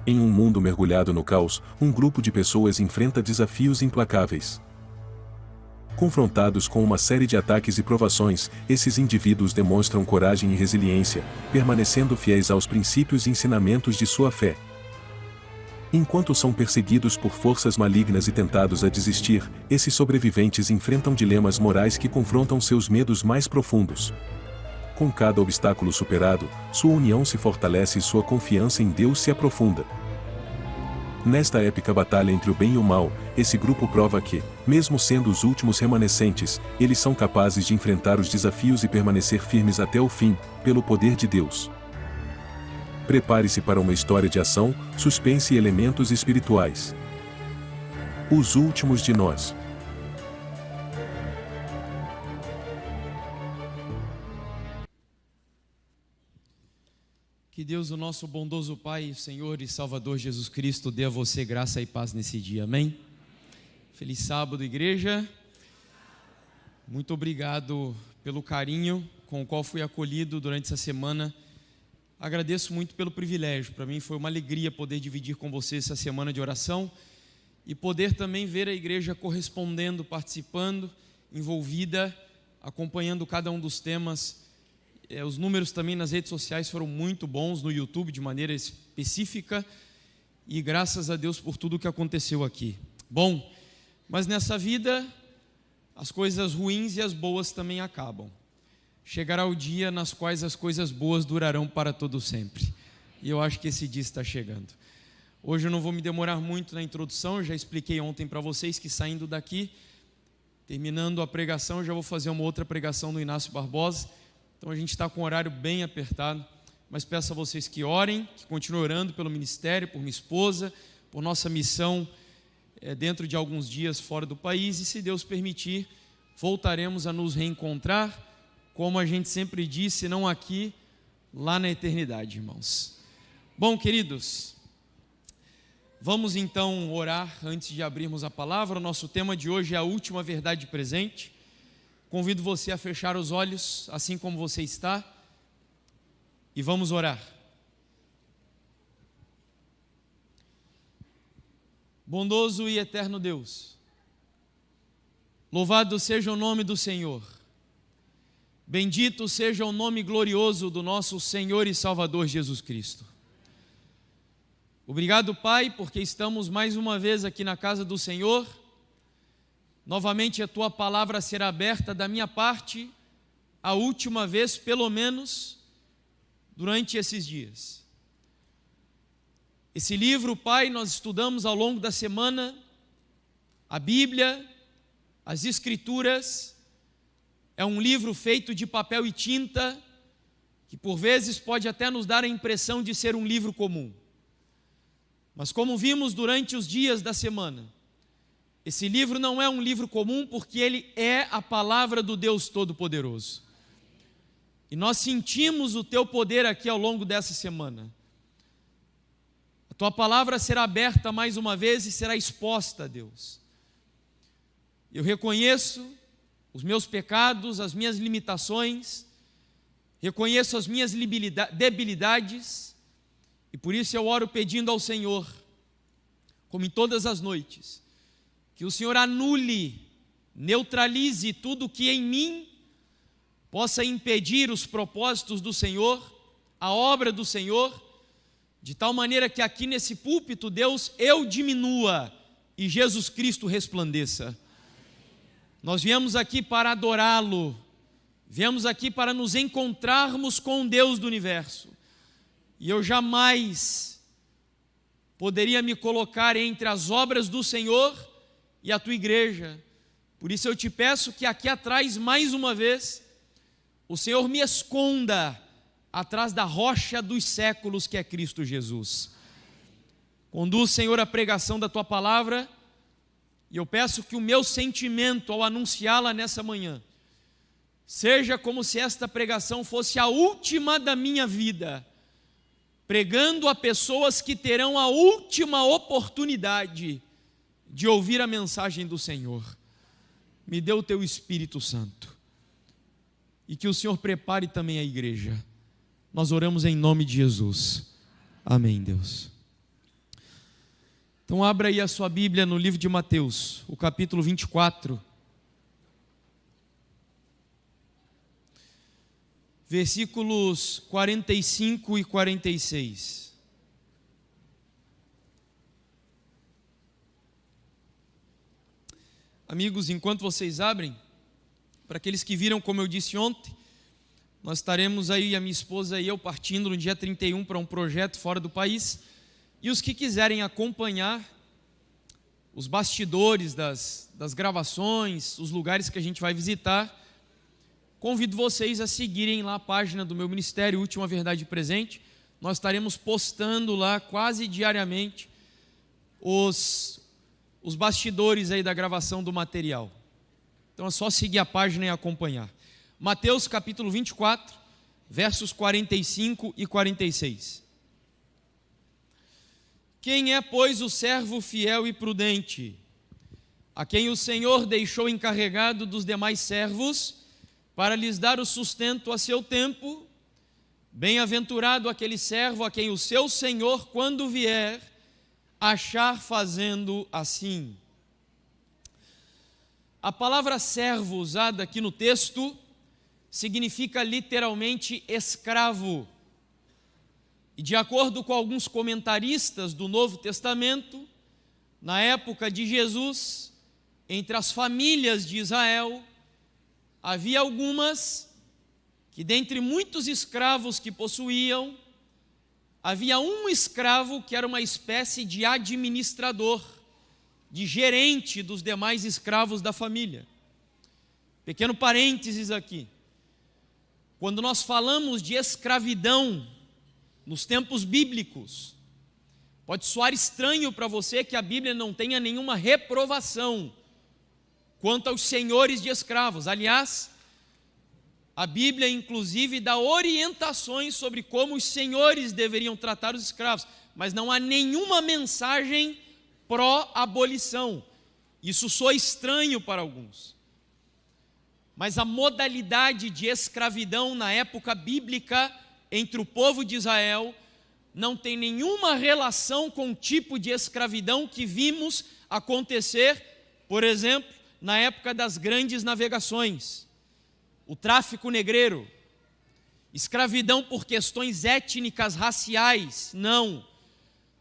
Em um mundo mergulhado no caos, um grupo de pessoas enfrenta desafios implacáveis. Confrontados com uma série de ataques e provações, esses indivíduos demonstram coragem e resiliência, permanecendo fiéis aos princípios e ensinamentos de sua fé. Enquanto são perseguidos por forças malignas e tentados a desistir, esses sobreviventes enfrentam dilemas morais que confrontam seus medos mais profundos. Com cada obstáculo superado, sua união se fortalece e sua confiança em Deus se aprofunda. Nesta épica batalha entre o bem e o mal, esse grupo prova que, mesmo sendo os últimos remanescentes, eles são capazes de enfrentar os desafios e permanecer firmes até o fim, pelo poder de Deus. Prepare-se para uma história de ação, suspense e elementos espirituais. Os últimos de nós. Que Deus, o nosso bondoso Pai, Senhor e Salvador Jesus Cristo, dê a você graça e paz nesse dia, amém? Feliz sábado, igreja. Muito obrigado pelo carinho com o qual fui acolhido durante essa semana. Agradeço muito pelo privilégio. Para mim foi uma alegria poder dividir com você essa semana de oração e poder também ver a igreja correspondendo, participando, envolvida, acompanhando cada um dos temas. Os números também nas redes sociais foram muito bons, no YouTube de maneira específica, e graças a Deus por tudo que aconteceu aqui. Bom, mas nessa vida, as coisas ruins e as boas também acabam. Chegará o dia nas quais as coisas boas durarão para todo sempre, e eu acho que esse dia está chegando. Hoje eu não vou me demorar muito na introdução, eu já expliquei ontem para vocês que saindo daqui, terminando a pregação, eu já vou fazer uma outra pregação no Inácio Barbosa. Então a gente está com o horário bem apertado, mas peço a vocês que orem, que continuem orando pelo ministério, por minha esposa, por nossa missão dentro de alguns dias fora do país, e se Deus permitir, voltaremos a nos reencontrar, como a gente sempre disse, não aqui, lá na eternidade, irmãos. Bom, queridos, vamos então orar antes de abrirmos a palavra. O nosso tema de hoje é a última verdade presente. Convido você a fechar os olhos, assim como você está, e vamos orar. Bondoso e eterno Deus, louvado seja o nome do Senhor, bendito seja o nome glorioso do nosso Senhor e Salvador Jesus Cristo. Obrigado, Pai, porque estamos mais uma vez aqui na casa do Senhor. Novamente a Tua palavra será aberta da minha parte, a última vez, pelo menos, durante esses dias. Esse livro, Pai, nós estudamos ao longo da semana, a Bíblia, as Escrituras, é um livro feito de papel e tinta, que por vezes pode até nos dar a impressão de ser um livro comum. Mas como vimos durante os dias da semana, esse livro não é um livro comum porque ele é a palavra do Deus Todo-Poderoso. E nós sentimos o Teu poder aqui ao longo dessa semana. A Tua palavra será aberta mais uma vez e será exposta a Deus. Eu reconheço os meus pecados, as minhas limitações, reconheço as minhas debilidades, e por isso eu oro pedindo ao Senhor, como em todas as noites, que o Senhor anule, neutralize tudo que em mim possa impedir os propósitos do Senhor, a obra do Senhor, de tal maneira que aqui nesse púlpito, Deus, eu diminua e Jesus Cristo resplandeça. Nós viemos aqui para adorá-lo, viemos aqui para nos encontrarmos com o Deus do universo, e eu jamais poderia me colocar entre as obras do Senhor e a Tua igreja. Por isso eu te peço que aqui atrás, mais uma vez, o Senhor me esconda atrás da rocha dos séculos que é Cristo Jesus. Conduz, Senhor, a pregação da Tua palavra, e eu peço que o meu sentimento ao anunciá-la nessa manhã seja como se esta pregação fosse a última da minha vida, pregando a pessoas que terão a última oportunidade de ouvir a mensagem do Senhor. Me dê o Teu Espírito Santo, e que o Senhor prepare também a igreja. Nós oramos em nome de Jesus. Amém, Deus. Então abra aí a sua Bíblia no livro de Mateus, o capítulo 24. Versículos 45 e 46. Amigos, enquanto vocês abrem, para aqueles que viram, como eu disse ontem, nós estaremos aí, a minha esposa e eu, partindo no dia 31 para um projeto fora do país. E os que quiserem acompanhar os bastidores das gravações, os lugares que a gente vai visitar, convido vocês a seguirem lá a página do meu ministério, Última Verdade Presente. Nós estaremos postando lá quase diariamente os bastidores aí da gravação do material. Então é só seguir a página e acompanhar. Mateus capítulo 24, versos 45 e 46. Quem é, pois, o servo fiel e prudente, a quem o Senhor deixou encarregado dos demais servos, para lhes dar o sustento a seu tempo? Bem-aventurado aquele servo a quem o seu Senhor, quando vier, achar fazendo assim. A palavra servo usada aqui no texto significa literalmente escravo. E de acordo com alguns comentaristas do Novo Testamento, na época de Jesus, entre as famílias de Israel, havia algumas que, dentre muitos escravos que possuíam, havia um escravo que era uma espécie de administrador, de gerente dos demais escravos da família. Pequeno parênteses aqui. Quando nós falamos de escravidão nos tempos bíblicos, pode soar estranho para você que a Bíblia não tenha nenhuma reprovação quanto aos senhores de escravos. Aliás, a Bíblia inclusive dá orientações sobre como os senhores deveriam tratar os escravos, mas não há nenhuma mensagem pró-abolição. Isso soa estranho para alguns. Mas a modalidade de escravidão na época bíblica entre o povo de Israel não tem nenhuma relação com o tipo de escravidão que vimos acontecer, por exemplo, na época das grandes navegações, o tráfico negreiro, escravidão por questões étnicas, raciais, não.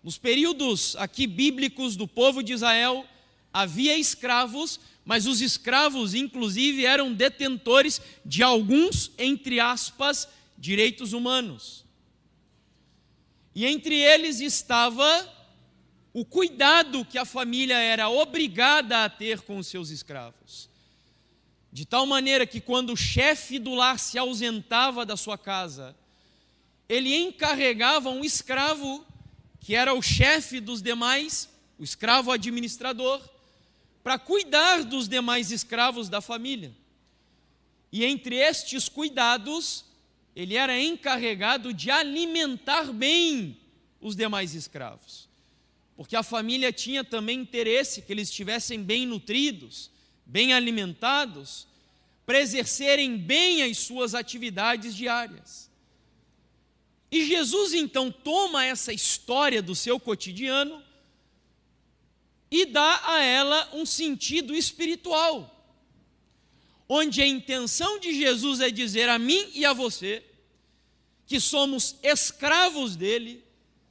Nos períodos aqui bíblicos do povo de Israel, havia escravos, mas os escravos, inclusive, eram detentores de alguns, entre aspas, direitos humanos. E entre eles estava o cuidado que a família era obrigada a ter com os seus escravos. De tal maneira que quando o chefe do lar se ausentava da sua casa, ele encarregava um escravo, que era o chefe dos demais, o escravo administrador, para cuidar dos demais escravos da família. E entre estes cuidados, ele era encarregado de alimentar bem os demais escravos, porque a família tinha também interesse que eles estivessem bem nutridos, bem alimentados, para exercerem bem as suas atividades diárias. E Jesus então toma essa história do seu cotidiano e dá a ela um sentido espiritual, onde a intenção de Jesus é dizer a mim e a você que somos escravos dele,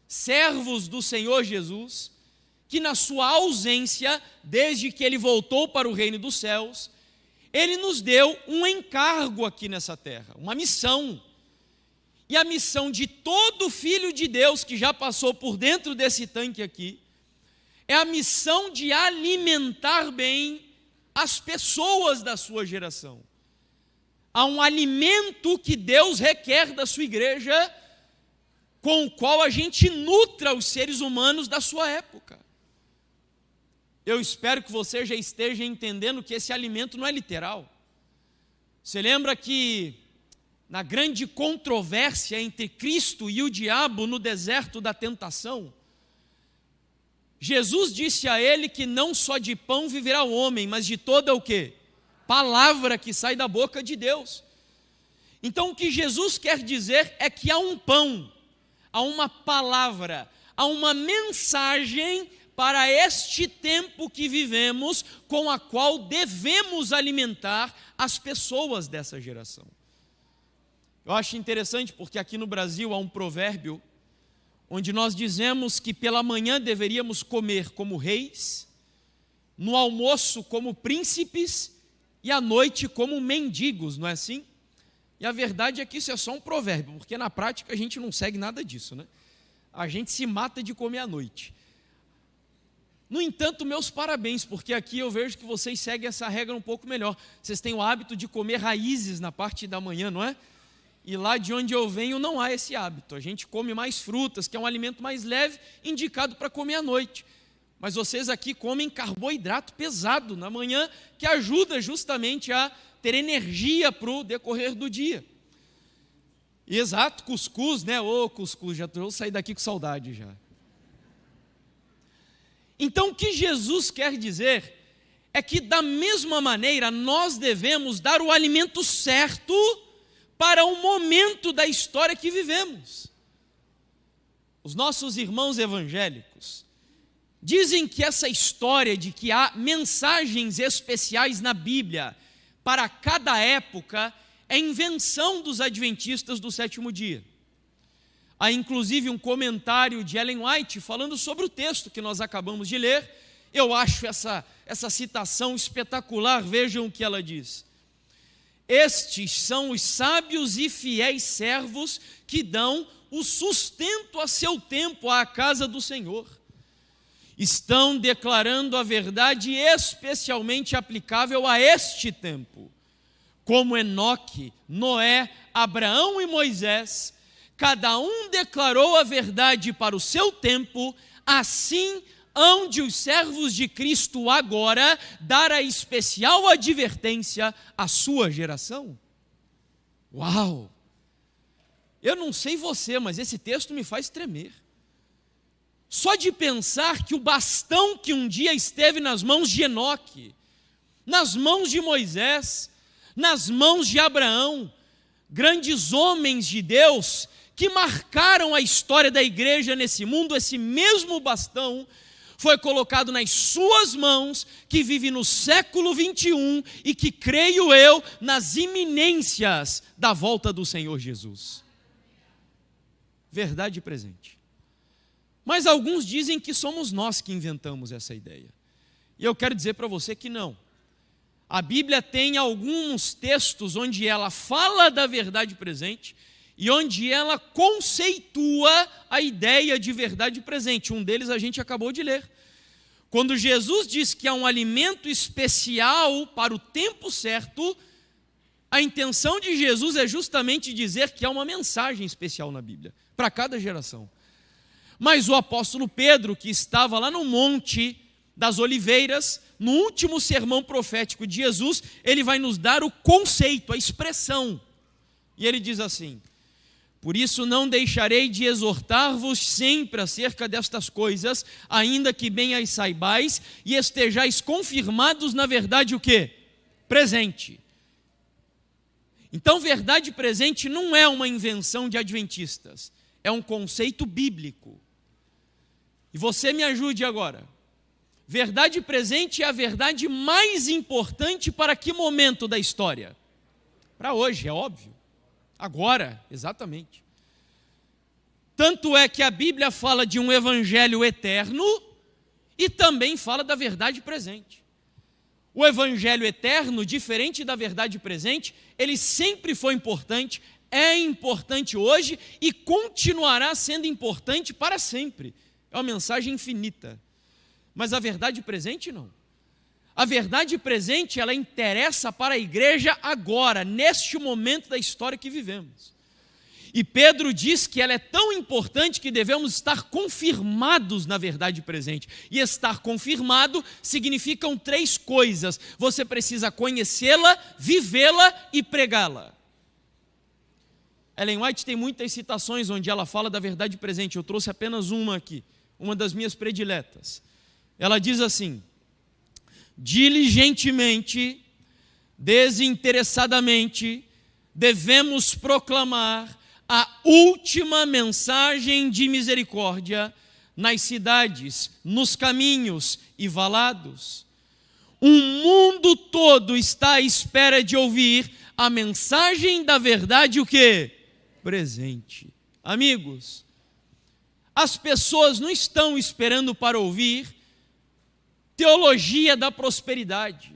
servos do Senhor Jesus, que na sua ausência, desde que ele voltou para o reino dos céus, ele nos deu um encargo aqui nessa terra, uma missão. E a missão de todo filho de Deus que já passou por dentro desse tanque aqui, é a missão de alimentar bem as pessoas da sua geração. Há um alimento que Deus requer da sua igreja, com o qual a gente nutra os seres humanos da sua época. Eu espero que você já esteja entendendo que esse alimento não é literal. Você lembra que na grande controvérsia entre Cristo e o diabo no deserto da tentação, Jesus disse a ele que não só de pão viverá o homem, mas de toda o quê? Palavra que sai da boca de Deus. Então o que Jesus quer dizer é que há um pão, há uma palavra, há uma mensagem para este tempo que vivemos, com a qual devemos alimentar as pessoas dessa geração. Eu acho interessante porque aqui no Brasil há um provérbio onde nós dizemos que pela manhã deveríamos comer como reis, no almoço como príncipes e à noite como mendigos, não é assim? E a verdade é que isso é só um provérbio, porque na prática a gente não segue nada disso, né? A gente se mata de comer à noite. No entanto, meus parabéns, porque aqui eu vejo que vocês seguem essa regra um pouco melhor. Vocês têm o hábito de comer raízes na parte da manhã, não é? E lá de onde eu venho não há esse hábito. A gente come mais frutas, que é um alimento mais leve, indicado para comer à noite. Mas vocês aqui comem carboidrato pesado na manhã, que ajuda justamente a ter energia para o decorrer do dia. E exato, cuscuz, né? Ô, cuscuz, já vou sair daqui com saudade já. Então, o que Jesus quer dizer é que, da mesma maneira, nós devemos dar o alimento certo para o momento da história que vivemos. Os nossos irmãos evangélicos dizem que essa história de que há mensagens especiais na Bíblia para cada época é invenção dos adventistas do sétimo dia. Há inclusive um comentário de Ellen White falando sobre o texto que nós acabamos de ler. Eu acho essa citação espetacular, vejam o que ela diz. Estes são os sábios e fiéis servos que dão o sustento a seu tempo à casa do Senhor. Estão declarando a verdade especialmente aplicável a este tempo. Como Enoque, Noé, Abraão e Moisés, cada um declarou a verdade para o seu tempo, assim hão de os servos de Cristo agora dar a especial advertência à sua geração. Uau! Eu não sei você, mas esse texto me faz tremer. Só de pensar que o bastão que um dia esteve nas mãos de Enoque, nas mãos de Moisés, nas mãos de Abraão, grandes homens de Deus, que marcaram a história da igreja nesse mundo, esse mesmo bastão foi colocado nas suas mãos, que vive no século 21 e que, creio eu, nas iminências da volta do Senhor Jesus. Verdade presente. Mas alguns dizem que somos nós que inventamos essa ideia. E eu quero dizer para você que não. A Bíblia tem alguns textos onde ela fala da verdade presente e onde ela conceitua a ideia de verdade presente. Um deles a gente acabou de ler. Quando Jesus diz que há um alimento especial para o tempo certo, a intenção de Jesus é justamente dizer que há uma mensagem especial na Bíblia, para cada geração. Mas o apóstolo Pedro, que estava lá no Monte das Oliveiras, no último sermão profético de Jesus, ele vai nos dar o conceito, a expressão. E ele diz assim: por isso não deixarei de exortar-vos sempre acerca destas coisas, ainda que bem as saibais e estejais confirmados na verdade o quê? Presente. Então, verdade presente não é uma invenção de adventistas, é um conceito bíblico. E você me ajude agora. Verdade presente é a verdade mais importante para que momento da história? Para hoje, é óbvio. Agora, exatamente. Tanto é que a Bíblia fala de um evangelho eterno e também fala da verdade presente. O evangelho eterno, diferente da verdade presente, ele sempre foi importante, é importante hoje e continuará sendo importante para sempre. É uma mensagem infinita. Mas a verdade presente não. A verdade presente, ela interessa para a igreja agora, neste momento da história que vivemos. E Pedro diz que ela é tão importante que devemos estar confirmados na verdade presente. E estar confirmado significam 3 coisas. Você precisa conhecê-la, vivê-la e pregá-la. Ellen White tem muitas citações onde ela fala da verdade presente. Eu trouxe apenas uma aqui, uma das minhas prediletas. Ela diz assim: diligentemente, desinteressadamente, devemos proclamar a última mensagem de misericórdia, nas cidades, nos caminhos e valados. O mundo todo está à espera de ouvir a mensagem da verdade, o quê? Presente. Amigos, as pessoas não estão esperando para ouvir teologia da prosperidade.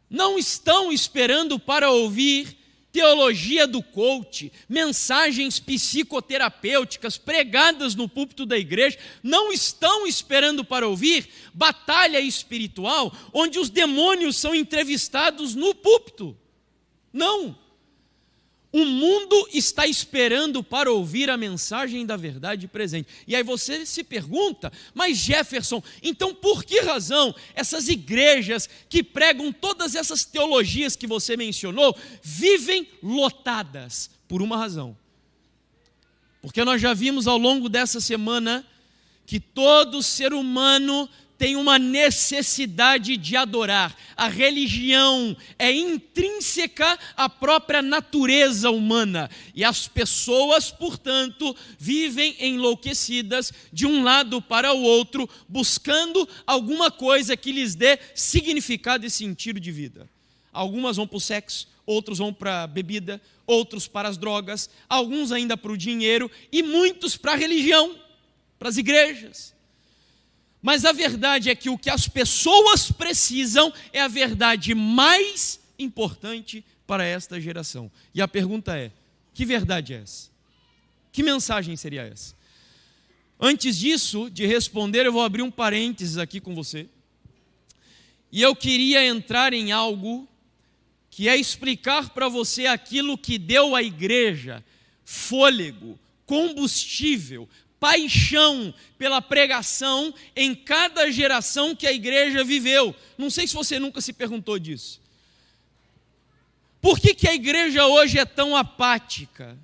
Não estão esperando para ouvir teologia do coach, mensagens psicoterapêuticas pregadas no púlpito da igreja. Não estão esperando para ouvir batalha espiritual, onde os demônios são entrevistados no púlpito. Não. O mundo está esperando para ouvir a mensagem da verdade presente. E aí você se pergunta, mas Jefferson, então por que razão essas igrejas que pregam todas essas teologias que você mencionou, vivem lotadas? Por uma razão. Porque nós já vimos ao longo dessa semana que todo ser humano tem uma necessidade de adorar. A religião é intrínseca à própria natureza humana. E as pessoas, portanto, vivem enlouquecidas de um lado para o outro, buscando alguma coisa que lhes dê significado e sentido de vida. Algumas vão para o sexo, outros vão para a bebida, outros para as drogas, alguns ainda para o dinheiro e muitos para a religião, para as igrejas. Mas a verdade é que o que as pessoas precisam é a verdade mais importante para esta geração. E a pergunta é, que verdade é essa? Que mensagem seria essa? Antes disso, de responder, eu vou abrir um parênteses aqui com você. E eu queria entrar em algo que é explicar para você aquilo que deu à igreja fôlego, combustível, paixão pela pregação em cada geração que a igreja viveu. Não sei se você nunca se perguntou disso. Por que a igreja hoje é tão apática,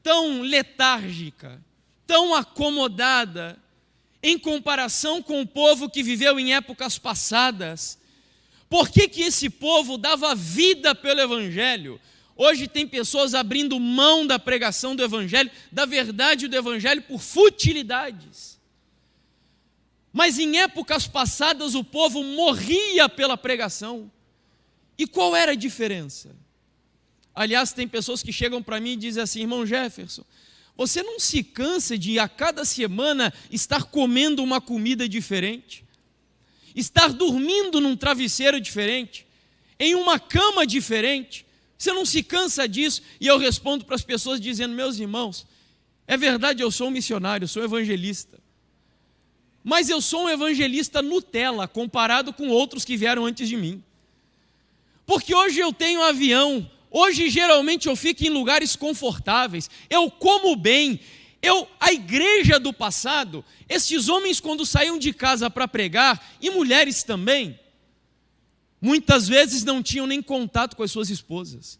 tão letárgica, tão acomodada, em comparação com o povo que viveu em épocas passadas? Por que esse povo dava vida pelo Evangelho? Hoje tem pessoas abrindo mão da pregação do Evangelho, da verdade do Evangelho, por futilidades. Mas em épocas passadas o povo morria pela pregação. E qual era a diferença? Aliás, tem pessoas que chegam para mim e dizem assim, irmão Jefferson, você não se cansa de a cada semana estar comendo uma comida diferente? Estar dormindo num travesseiro diferente? Em uma cama diferente? Você não se cansa disso? E eu respondo para as pessoas dizendo, meus irmãos, é verdade, eu sou um missionário, eu sou um evangelista. Mas eu sou um evangelista Nutella, comparado com outros que vieram antes de mim. Porque hoje eu tenho avião, hoje geralmente eu fico em lugares confortáveis, eu como bem. A igreja do passado, esses homens quando saíam de casa para pregar, e mulheres também, muitas vezes não tinham nem contato com as suas esposas.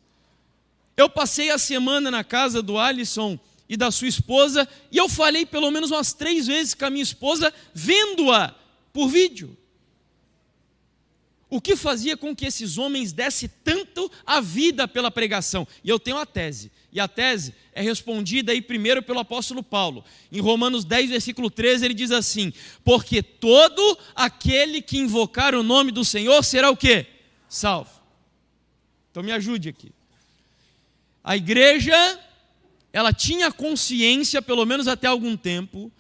Eu passei a semana na casa do Alisson e da sua esposa, e eu falei pelo menos umas 3 vezes com a minha esposa, vendo-a por vídeo. O que fazia com que esses homens dessem tanto a vida pela pregação? E eu tenho a tese, e a tese é respondida aí primeiro pelo apóstolo Paulo. Em Romanos 10, versículo 13, ele diz assim, porque todo aquele que invocar o nome do Senhor será o quê? Salvo. Então me ajude aqui. A igreja, ela tinha consciência, pelo menos até algum tempo,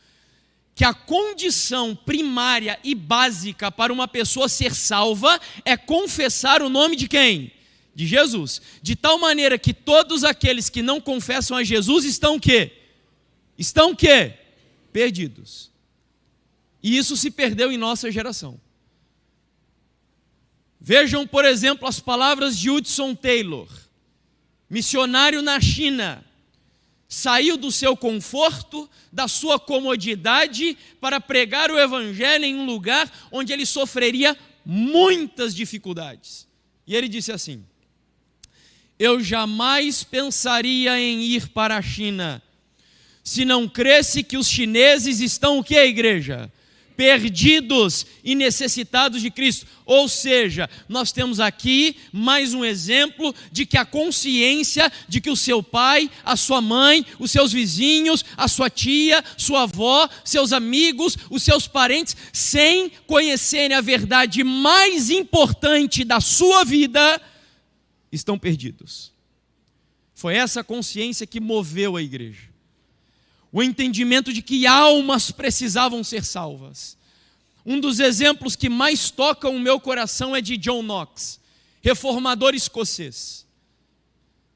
que a condição primária e básica para uma pessoa ser salva é confessar o nome de quem? De Jesus. De tal maneira que todos aqueles que não confessam a Jesus estão o quê? Estão o quê? Perdidos. E isso se perdeu em nossa geração. Vejam, por exemplo, as palavras de Hudson Taylor, missionário na China. Saiu do seu conforto, da sua comodidade, para pregar o Evangelho em um lugar onde ele sofreria muitas dificuldades. E ele disse assim, eu jamais pensaria em ir para a China, se não cresse que os chineses estão o que, igreja? perdidos e necessitados de Cristo. Ou seja, nós temos aqui mais um exemplo de que a consciência de que o seu pai, a sua mãe, os seus vizinhos, a sua tia, sua avó, seus amigos, os seus parentes, sem conhecerem a verdade mais importante da sua vida, estão perdidos. Foi essa consciência que moveu a igreja. O entendimento de que almas precisavam ser salvas. Um dos exemplos que mais tocam o meu coração é de John Knox, reformador escocês.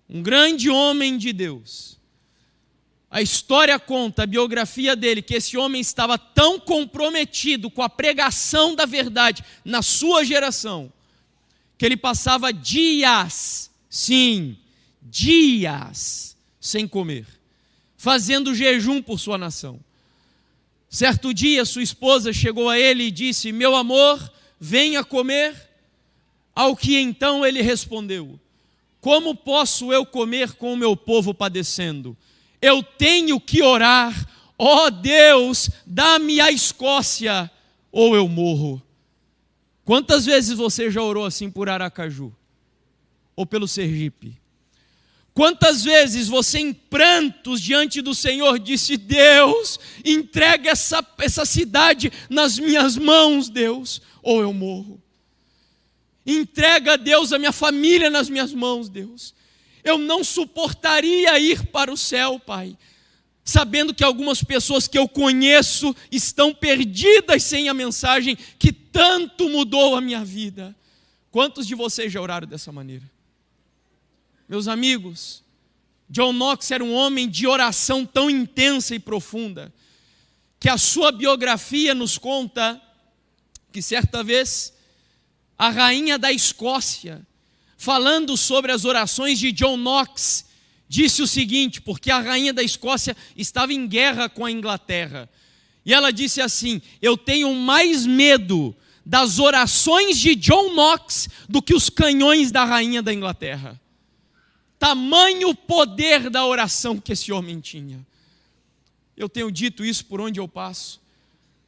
Um grande homem de Deus. A história conta, a biografia dele, que esse homem estava tão comprometido com a pregação da verdade na sua geração, que ele passava dias, sim, dias, sem comer, fazendo jejum por sua nação. Certo dia, sua esposa chegou a ele e disse: meu amor, venha comer. Ao que então ele respondeu: como posso eu comer com o meu povo padecendo? Eu tenho que orar: ó Deus, dá-me a Escócia, ou eu morro. Quantas vezes você já orou assim por Aracaju? Ou pelo Sergipe? Quantas vezes você, em prantos diante do Senhor, disse: Deus, entrega essa cidade nas minhas mãos, Deus, ou eu morro. Entrega, Deus, a minha família nas minhas mãos, Deus. Eu não suportaria ir para o céu, Pai, sabendo que algumas pessoas que eu conheço estão perdidas sem a mensagem que tanto mudou a minha vida. Quantos de vocês já oraram dessa maneira? Meus amigos, John Knox era um homem de oração tão intensa e profunda, que a sua biografia nos conta que certa vez a rainha da Escócia, falando sobre as orações de John Knox, disse o seguinte, porque a rainha da Escócia estava em guerra com a Inglaterra, e ela disse assim: eu tenho mais medo das orações de John Knox do que os canhões da rainha da Inglaterra. Tamanho poder da oração que esse homem tinha. Eu tenho dito isso por onde eu passo.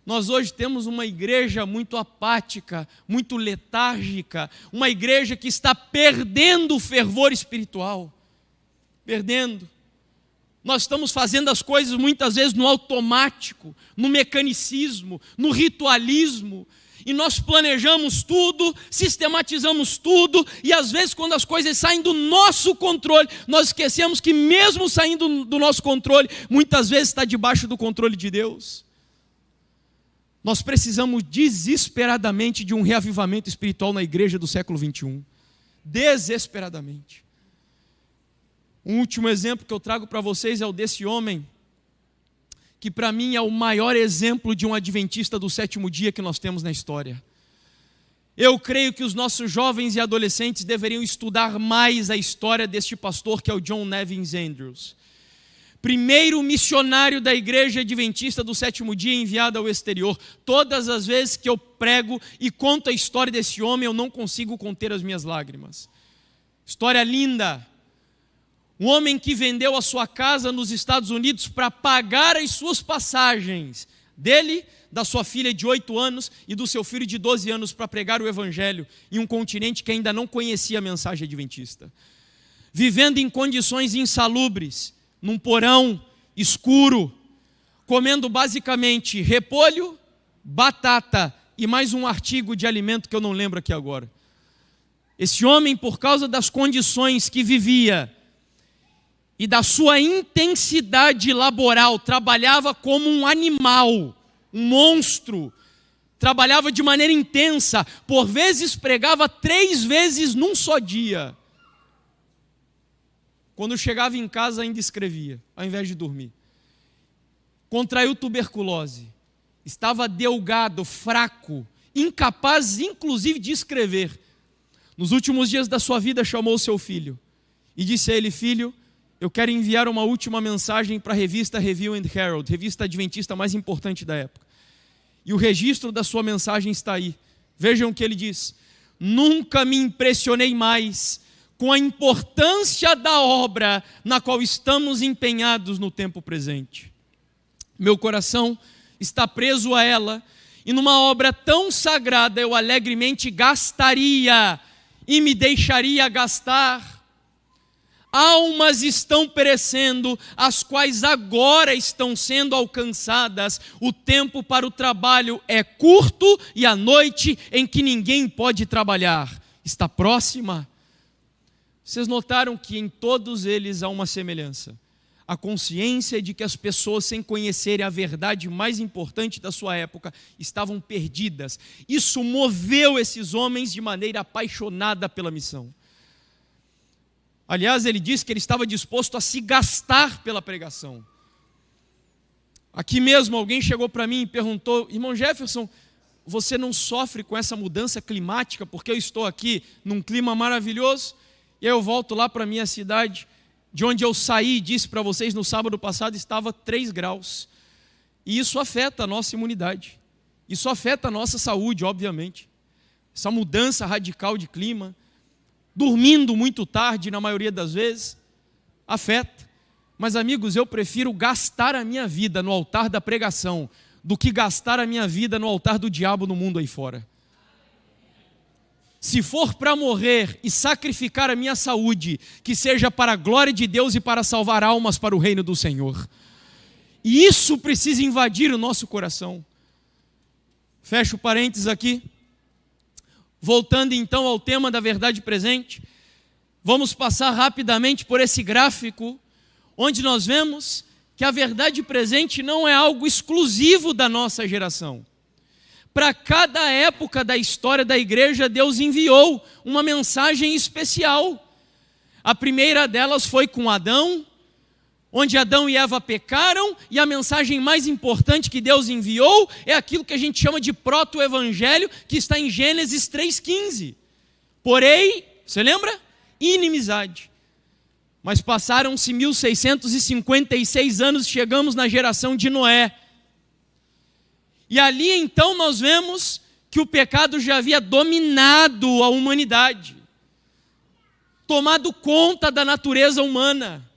Nós hoje temos uma igreja muito apática, muito letárgica, uma igreja que está perdendo o fervor espiritual. Perdendo. Nós estamos fazendo as coisas muitas vezes no automático, no mecanicismo, no ritualismo. E nós planejamos tudo, sistematizamos tudo, e às vezes quando as coisas saem do nosso controle, nós esquecemos que mesmo saindo do nosso controle, muitas vezes está debaixo do controle de Deus. Nós precisamos desesperadamente de um reavivamento espiritual na igreja do século 21. Desesperadamente. Um último exemplo que eu trago para vocês é o desse homem, que para mim é o maior exemplo de um adventista do sétimo dia que nós temos na história. Eu creio que os nossos jovens e adolescentes deveriam estudar mais a história deste pastor, que é o John Nevins Andrews. Primeiro missionário da igreja adventista do sétimo dia enviado ao exterior. Todas as vezes que eu prego e conto a história desse homem, eu não consigo conter as minhas lágrimas. História linda. Um homem que vendeu a sua casa nos Estados Unidos para pagar as suas passagens dele, da sua filha de 8 anos e do seu filho de 12 anos para pregar o evangelho em um continente que ainda não conhecia a mensagem adventista. Vivendo em condições insalubres, num porão escuro, comendo basicamente repolho, batata e mais um artigo de alimento que eu não lembro aqui agora. Esse homem, por causa das condições que vivia, e da sua intensidade laboral, trabalhava como um animal, um monstro, trabalhava de maneira intensa, por vezes pregava 3 vezes num só dia. Quando chegava em casa ainda escrevia, ao invés de dormir. Contraiu tuberculose, estava delgado, fraco, incapaz inclusive de escrever. Nos últimos dias da sua vida chamou o seu filho e disse a ele: filho, eu quero enviar uma última mensagem para a revista Review and Herald, revista adventista mais importante da época. E o registro da sua mensagem está aí. Vejam o que ele diz: nunca me impressionei mais com a importância da obra na qual estamos empenhados no tempo presente. Meu coração está preso a ela, e numa obra tão sagrada eu alegremente gastaria e me deixaria gastar. Almas estão perecendo, as quais agora estão sendo alcançadas. O tempo para o trabalho é curto e a noite em que ninguém pode trabalhar está próxima. Vocês notaram que em todos eles há uma semelhança. A consciência de que as pessoas, sem conhecerem a verdade mais importante da sua época, estavam perdidas. Isso moveu esses homens de maneira apaixonada pela missão. Aliás, ele disse que ele estava disposto a se gastar pela pregação. Aqui mesmo alguém chegou para mim e perguntou: irmão Jefferson, você não sofre com essa mudança climática porque eu estou aqui num clima maravilhoso? E aí eu volto lá para a minha cidade, de onde eu saí e disse para vocês no sábado passado, estava 3 graus. E isso afeta a nossa imunidade. Isso afeta a nossa saúde, obviamente. Essa mudança radical de clima, dormindo muito tarde na maioria das vezes, afeta. Mas amigos, eu prefiro gastar a minha vida no altar da pregação do que gastar a minha vida no altar do diabo no mundo aí fora. Se for para morrer e sacrificar a minha saúde, que seja para a glória de Deus e para salvar almas para o reino do Senhor. E isso precisa invadir o nosso coração. Fecho parênteses aqui. Voltando então ao tema da verdade presente, vamos passar rapidamente por esse gráfico, onde nós vemos que a verdade presente não é algo exclusivo da nossa geração. Para cada época da história da igreja, Deus enviou uma mensagem especial. A primeira delas foi com Adão, onde Adão e Eva pecaram, e a mensagem mais importante que Deus enviou é aquilo que a gente chama de proto-evangelho, que está em Gênesis 3,15. Porém, você lembra? Inimizade. Mas passaram-se 1656 anos, chegamos na geração de Noé. E ali então nós vemos que o pecado já havia dominado a humanidade, tomado conta da natureza humana,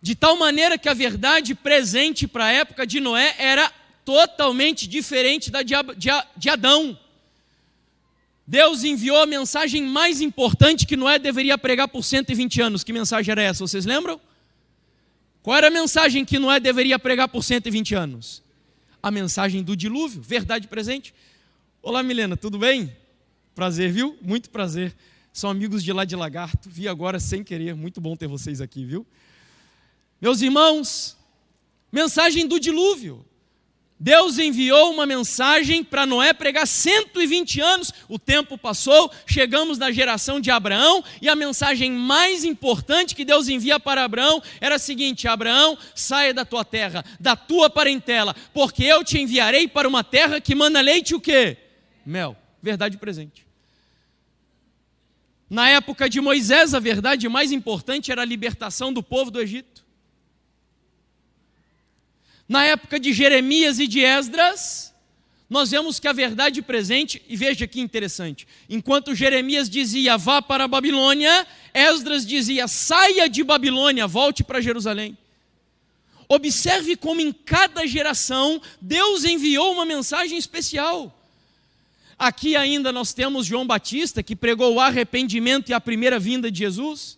de tal maneira que a verdade presente para a época de Noé era totalmente diferente da de Adão. Deus enviou a mensagem mais importante que Noé deveria pregar por 120 anos. Que mensagem era essa? Vocês lembram? Qual era a mensagem que Noé deveria pregar por 120 anos? A mensagem do dilúvio, verdade presente. Olá Milena, tudo bem? Prazer, viu? Muito prazer. São amigos de lá de Lagarto, vi agora sem querer, muito bom ter vocês aqui, viu? Meus irmãos, mensagem do dilúvio. Deus enviou uma mensagem para Noé pregar 120 anos, o tempo passou, chegamos na geração de Abraão, e a mensagem mais importante que Deus envia para Abraão era a seguinte: Abraão, saia da tua terra, da tua parentela, porque eu te enviarei para uma terra que mana leite e o quê? Mel, verdade presente. Na época de Moisés, a verdade mais importante era a libertação do povo do Egito. Na época de Jeremias e de Esdras, nós vemos que a verdade presente, e veja que interessante, enquanto Jeremias dizia, vá para a Babilônia, Esdras dizia, saia de Babilônia, volte para Jerusalém. Observe como em cada geração, Deus enviou uma mensagem especial. Aqui ainda nós temos João Batista, que pregou o arrependimento e a primeira vinda de Jesus.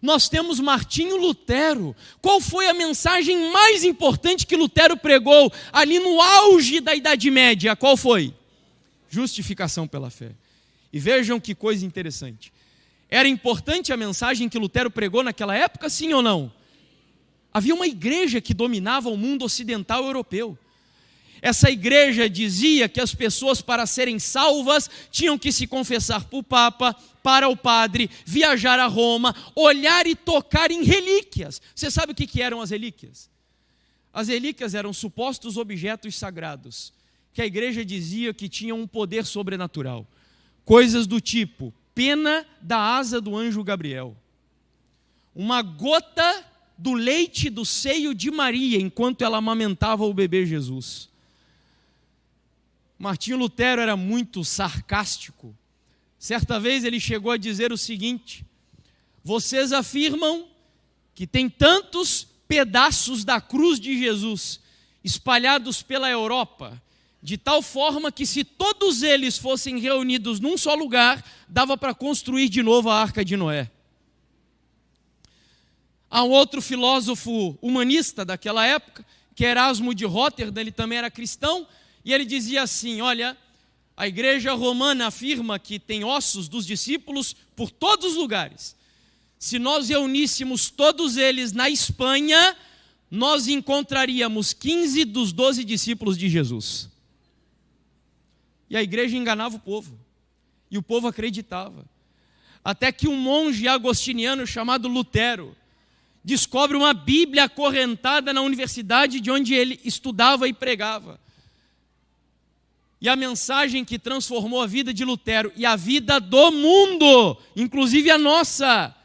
Nós temos Martinho Lutero. Qual foi a mensagem mais importante que Lutero pregou ali no auge da Idade Média? Qual foi? Justificação pela fé. E vejam que coisa interessante. Era importante a mensagem que Lutero pregou naquela época, sim ou não? Havia uma igreja que dominava o mundo ocidental europeu. Essa igreja dizia que as pessoas, para serem salvas, tinham que se confessar para o Papa, para o padre, viajar a Roma, olhar e tocar em relíquias. Você sabe o que eram as relíquias? As relíquias eram supostos objetos sagrados, que a igreja dizia que tinham um poder sobrenatural. Coisas do tipo, pena da asa do anjo Gabriel, uma gota do leite do seio de Maria, enquanto ela amamentava o bebê Jesus. Martinho Lutero era muito sarcástico. Certa vez ele chegou a dizer o seguinte: vocês afirmam que tem tantos pedaços da cruz de Jesus espalhados pela Europa, de tal forma que se todos eles fossem reunidos num só lugar, dava para construir de novo a Arca de Noé. Há um outro filósofo humanista daquela época, que é Erasmo de Róterdão, ele também era cristão, e ele dizia assim: olha, a igreja romana afirma que tem ossos dos discípulos por todos os lugares. Se nós reuníssemos todos eles na Espanha, nós encontraríamos 15 dos 12 discípulos de Jesus. E a igreja enganava o povo, e o povo acreditava. Até que um monge agostiniano chamado Lutero descobre uma Bíblia acorrentada na universidade de onde ele estudava e pregava. E a mensagem que transformou a vida de Lutero e a vida do mundo, inclusive a nossa,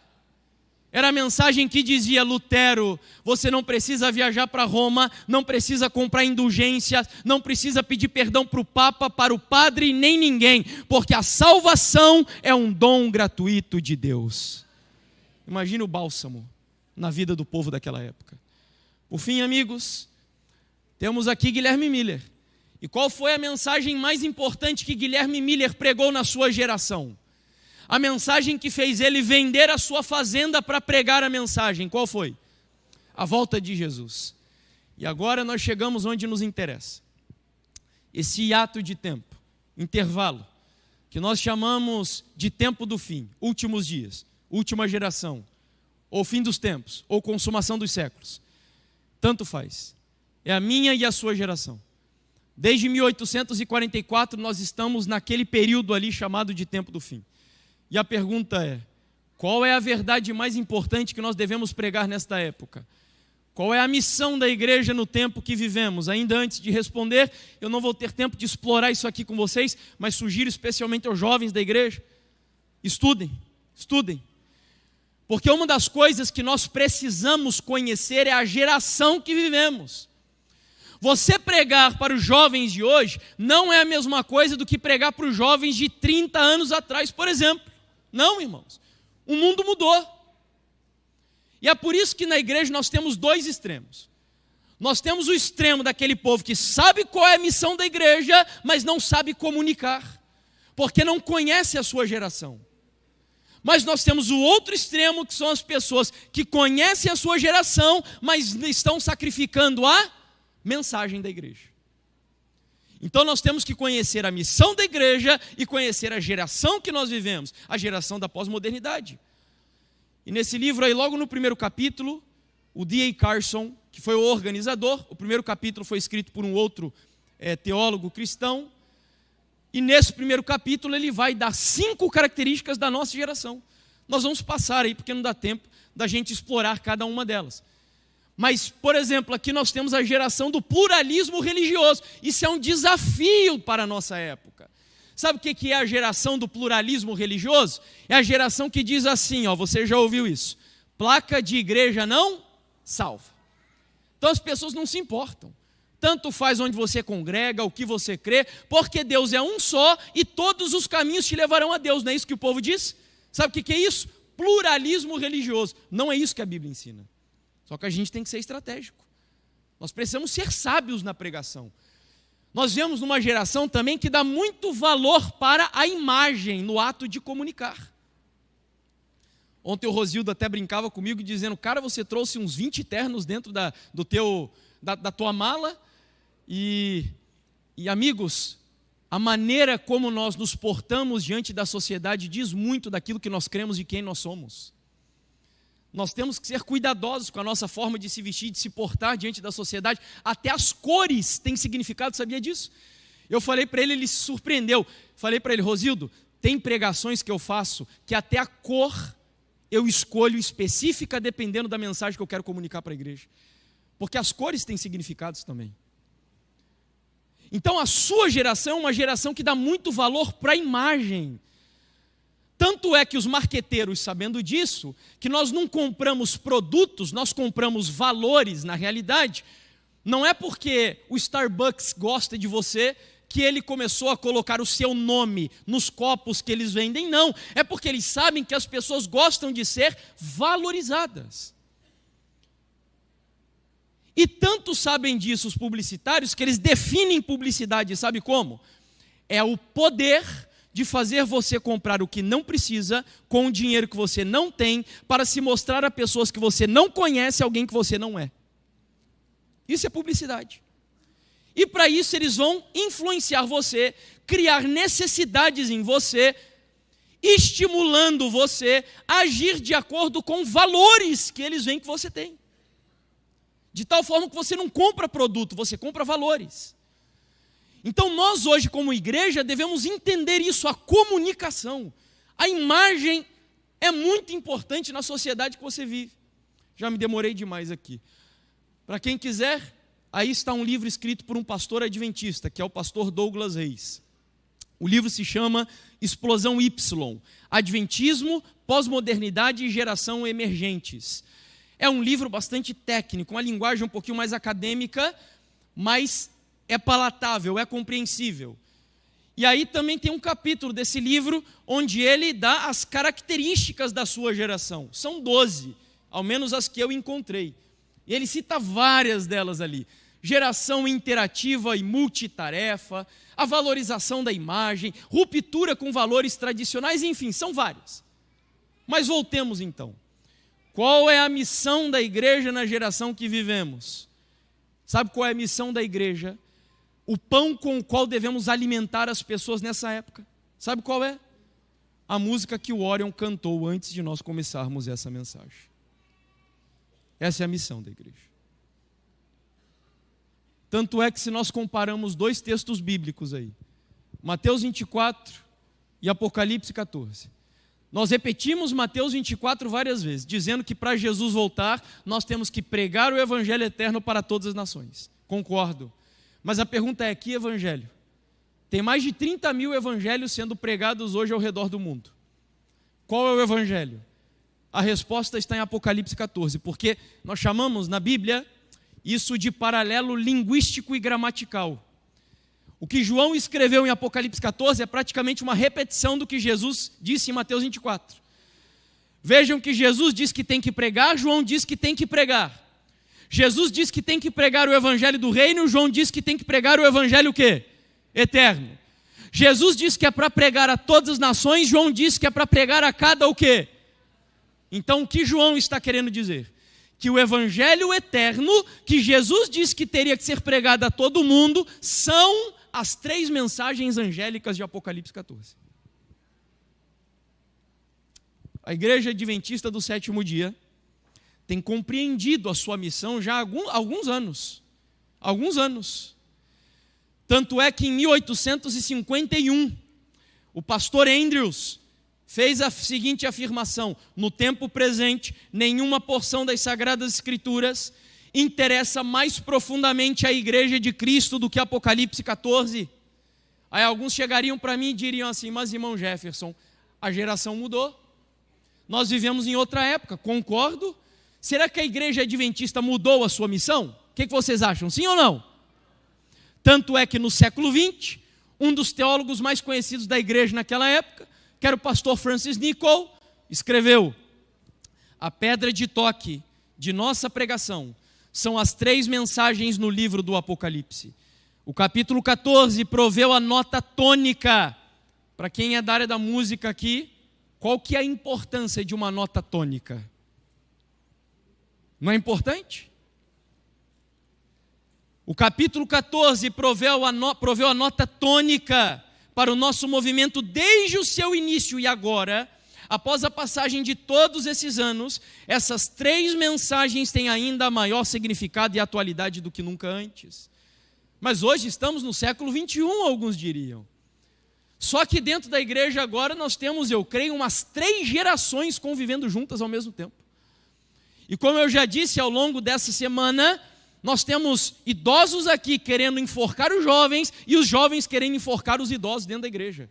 era a mensagem que dizia: Lutero, você não precisa viajar para Roma, não precisa comprar indulgências, não precisa pedir perdão para o Papa, para o padre, nem ninguém, porque a salvação é um dom gratuito de Deus. Imagina o bálsamo na vida do povo daquela época. Por fim, amigos, temos aqui Guilherme Miller. E qual foi a mensagem mais importante que Guilherme Miller pregou na sua geração? A mensagem que fez ele vender a sua fazenda para pregar a mensagem, qual foi? A volta de Jesus. E agora nós chegamos onde nos interessa. Esse hiato de tempo, intervalo, que nós chamamos de tempo do fim, últimos dias, última geração, ou fim dos tempos, ou consumação dos séculos. Tanto faz. É a minha e a sua geração. Desde 1844 nós estamos naquele período ali chamado de tempo do fim. E a pergunta é: qual é a verdade mais importante que nós devemos pregar nesta época? Qual é a missão da igreja no tempo que vivemos? Ainda antes de responder, eu não vou ter tempo de explorar isso aqui com vocês, mas sugiro especialmente aos jovens da igreja: estudem, estudem. Porque uma das coisas que nós precisamos conhecer é a geração que vivemos. Você pregar para os jovens de hoje não é a mesma coisa do que pregar para os jovens de 30 anos atrás, por exemplo. Não, irmãos. O mundo mudou. E é por isso que na igreja nós temos dois extremos. Nós temos o extremo daquele povo que sabe qual é a missão da igreja, mas não sabe comunicar, porque não conhece a sua geração. Mas nós temos o outro extremo, que são as pessoas que conhecem a sua geração, mas estão sacrificando a mensagem da igreja. Então nós temos que conhecer a missão da igreja e conhecer a geração que nós vivemos, a geração da pós-modernidade. E nesse livro aí, logo no primeiro capítulo, o D.A. Carson, que foi o organizador, o primeiro capítulo foi escrito por um outro teólogo cristão, e nesse primeiro capítulo ele vai dar 5 características da nossa geração. Nós vamos passar aí, porque não dá tempo da gente explorar cada uma delas. Mas, por exemplo, aqui nós temos a geração do pluralismo religioso. Isso é um desafio para a nossa época. Sabe o que é a geração do pluralismo religioso? É a geração que diz assim, você já ouviu isso: placa de igreja não salva. Então as pessoas não se importam. Tanto faz onde você congrega, o que você crê, porque Deus é um só e todos os caminhos te levarão a Deus. Não é isso que o povo diz? Sabe o que é isso? Pluralismo religioso. Não é isso que a Bíblia ensina. Só que a gente tem que ser estratégico. Nós precisamos ser sábios na pregação. Nós vemos numa geração também que dá muito valor para a imagem no ato de comunicar. Ontem o Rosildo até brincava comigo dizendo: cara, você trouxe uns 20 ternos dentro da tua mala. E amigos, a maneira como nós nos portamos diante da sociedade diz muito daquilo que nós cremos e quem nós somos. Nós temos que ser cuidadosos com a nossa forma de se vestir, de se portar diante da sociedade. Até as cores têm significado, sabia disso? Eu falei para ele, ele se surpreendeu. Falei para ele: Rosildo, tem pregações que eu faço que até a cor eu escolho específica dependendo da mensagem que eu quero comunicar para a igreja. Porque as cores têm significados também. Então a sua geração é uma geração que dá muito valor para a imagem. Tanto é que os marqueteiros, sabendo disso, que nós não compramos produtos, nós compramos valores na realidade. Não é porque o Starbucks gosta de você que ele começou a colocar o seu nome nos copos que eles vendem, não. É porque eles sabem que as pessoas gostam de ser valorizadas. E tanto sabem disso os publicitários que eles definem publicidade, sabe como? É o poder de fazer você comprar o que não precisa com o dinheiro que você não tem para se mostrar a pessoas que você não conhece, alguém que você não é. Isso é publicidade. E para isso eles vão influenciar você, criar necessidades em você, estimulando você a agir de acordo com valores que eles veem que você tem. De tal forma que você não compra produto, você compra valores. Então nós hoje como igreja devemos entender isso, a comunicação. A imagem é muito importante na sociedade que você vive. Já me demorei demais aqui. Para quem quiser, aí está um livro escrito por um pastor adventista, que é o pastor Douglas Reis. O livro se chama Explosão Y, Adventismo, Pós-Modernidade e Geração Emergentes. É um livro bastante técnico, uma linguagem um pouquinho mais acadêmica, mas é palatável, é compreensível. E aí também tem um capítulo desse livro, onde ele dá as características da sua geração. São 12, ao menos as que eu encontrei. E ele cita várias delas ali. Geração interativa e multitarefa, a valorização da imagem, ruptura com valores tradicionais, enfim, são várias. Mas voltemos então. Qual é a missão da igreja na geração que vivemos? Sabe qual é a missão da igreja? O pão com o qual devemos alimentar as pessoas nessa época. Sabe qual é? A música que o Orion cantou antes de nós começarmos essa mensagem. Essa é a missão da igreja. Tanto é que se nós comparamos dois textos bíblicos aí, Mateus 24 e Apocalipse 14, nós repetimos Mateus 24 várias vezes, dizendo que para Jesus voltar, nós temos que pregar o evangelho eterno para todas as nações. Concordo. Mas a pergunta é, que evangelho? Tem mais de 30 mil evangelhos sendo pregados hoje ao redor do mundo. Qual é o evangelho? A resposta está em Apocalipse 14, porque nós chamamos na Bíblia isso de paralelo linguístico e gramatical. O que João escreveu em Apocalipse 14 é praticamente uma repetição do que Jesus disse em Mateus 24. Vejam que Jesus diz que tem que pregar, João diz que tem que pregar. Jesus diz que tem que pregar o evangelho do reino, João diz que tem que pregar o evangelho o quê? Eterno. Jesus diz que é para pregar a todas as nações, João diz que é para pregar a cada o quê? Então o que João está querendo dizer? Que o evangelho eterno, que Jesus disse que teria que ser pregado a todo mundo, são as 3 mensagens angélicas de Apocalipse 14. A igreja adventista do sétimo dia tem compreendido a sua missão já há alguns anos. Alguns anos. Tanto é que em 1851, o pastor Andrews fez a seguinte afirmação: no tempo presente, nenhuma porção das Sagradas Escrituras interessa mais profundamente a igreja de Cristo do que Apocalipse 14. Aí alguns chegariam para mim e diriam assim: mas irmão Jefferson, a geração mudou. Nós vivemos em outra época, concordo. Será que a igreja adventista mudou a sua missão? O que vocês acham, sim ou não? Tanto é que no século XX, um dos teólogos mais conhecidos da igreja naquela época, que era o pastor Francis Nichol, escreveu: a pedra de toque de nossa pregação são as 3 mensagens no livro do Apocalipse. O capítulo 14 proveu a nota tônica. Para quem é da área da música aqui, qual que é a importância de uma nota tônica? Não é importante? O capítulo 14 proveu a nota tônica para o nosso movimento desde o seu início, e agora, após a passagem de todos esses anos, essas 3 mensagens têm ainda maior significado e atualidade do que nunca antes. Mas hoje estamos no século 21, alguns diriam. Só que dentro da igreja agora nós temos, eu creio, umas 3 gerações convivendo juntas ao mesmo tempo. E como eu já disse ao longo dessa semana, nós temos idosos aqui querendo enforcar os jovens e os jovens querendo enforcar os idosos dentro da igreja.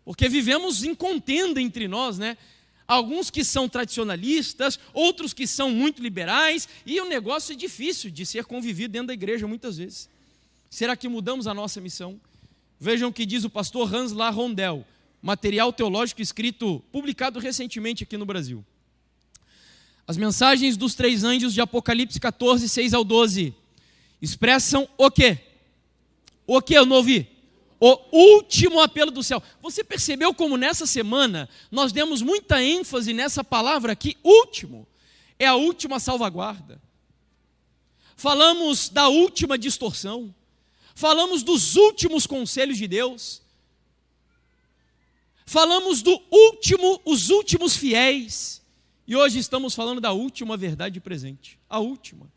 Porque vivemos em contenda entre nós, né? Alguns que são tradicionalistas, outros que são muito liberais, e o negócio é difícil de ser convivido dentro da igreja muitas vezes. Será que mudamos a nossa missão? Vejam o que diz o pastor Hans La Rondel, material teológico escrito, publicado recentemente aqui no Brasil. As mensagens dos 3 anjos de Apocalipse 14, 6 ao 12, expressam o quê? O que eu não ouvi? O último apelo do céu. Você percebeu como nessa semana nós demos muita ênfase nessa palavra aqui, último? É a última salvaguarda. Falamos da última distorção. Falamos dos últimos conselhos de Deus. Falamos os últimos fiéis. E hoje estamos falando da última verdade presente. A última.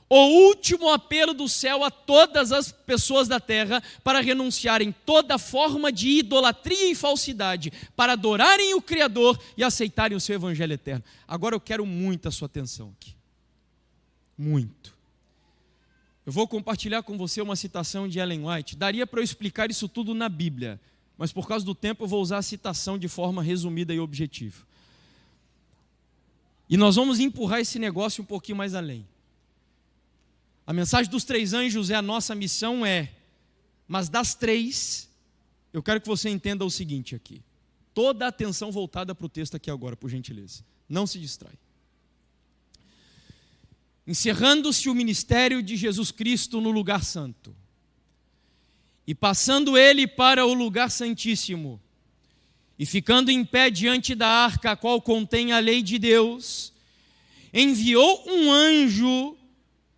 O último apelo do céu a todas as pessoas da terra para renunciarem toda forma de idolatria e falsidade, para adorarem o Criador e aceitarem o seu evangelho eterno. Agora eu quero muito a sua atenção aqui. Muito. Eu vou compartilhar com você uma citação de Ellen White. Daria para eu explicar isso tudo na Bíblia, mas por causa do tempo eu vou usar a citação de forma resumida e objetiva. E nós vamos empurrar esse negócio um pouquinho mais além. A mensagem dos 3 anjos é a nossa missão, mas das 3, eu quero que você entenda o seguinte aqui. Toda a atenção voltada para o texto aqui agora, por gentileza. Não se distrai. Encerrando-se o ministério de Jesus Cristo no lugar santo, e passando ele para o lugar santíssimo, e ficando em pé diante da arca, a qual contém a lei de Deus, enviou um anjo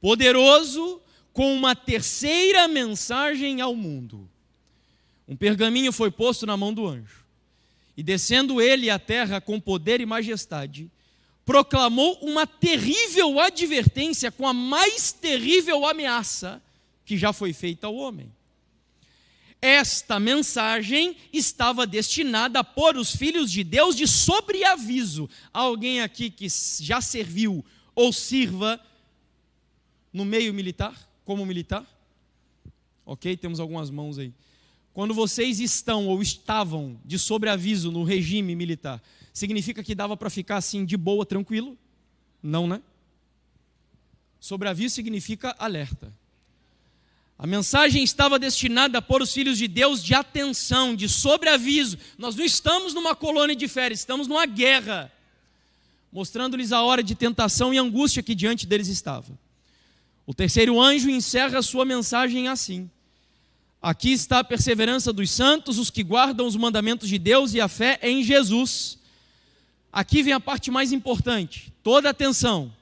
poderoso com uma terceira mensagem ao mundo. Um pergaminho foi posto na mão do anjo, e descendo ele à terra com poder e majestade, proclamou uma terrível advertência com a mais terrível ameaça que já foi feita ao homem. Esta mensagem estava destinada a pôr os filhos de Deus de sobreaviso. Há alguém aqui que já serviu ou sirva no meio militar, como militar? Ok, temos algumas mãos aí. Quando vocês estão ou estavam de sobreaviso no regime militar, significa que dava para ficar assim de boa, tranquilo? Não, né? Sobreaviso significa alerta. A mensagem estava destinada a pôr os filhos de Deus de atenção, de sobreaviso. Nós não estamos numa colônia de férias, estamos numa guerra, mostrando-lhes a hora de tentação e angústia que diante deles estava. O terceiro anjo encerra a sua mensagem assim: aqui está a perseverança dos santos, os que guardam os mandamentos de Deus e a fé em Jesus. Aqui vem a parte mais importante, toda atenção.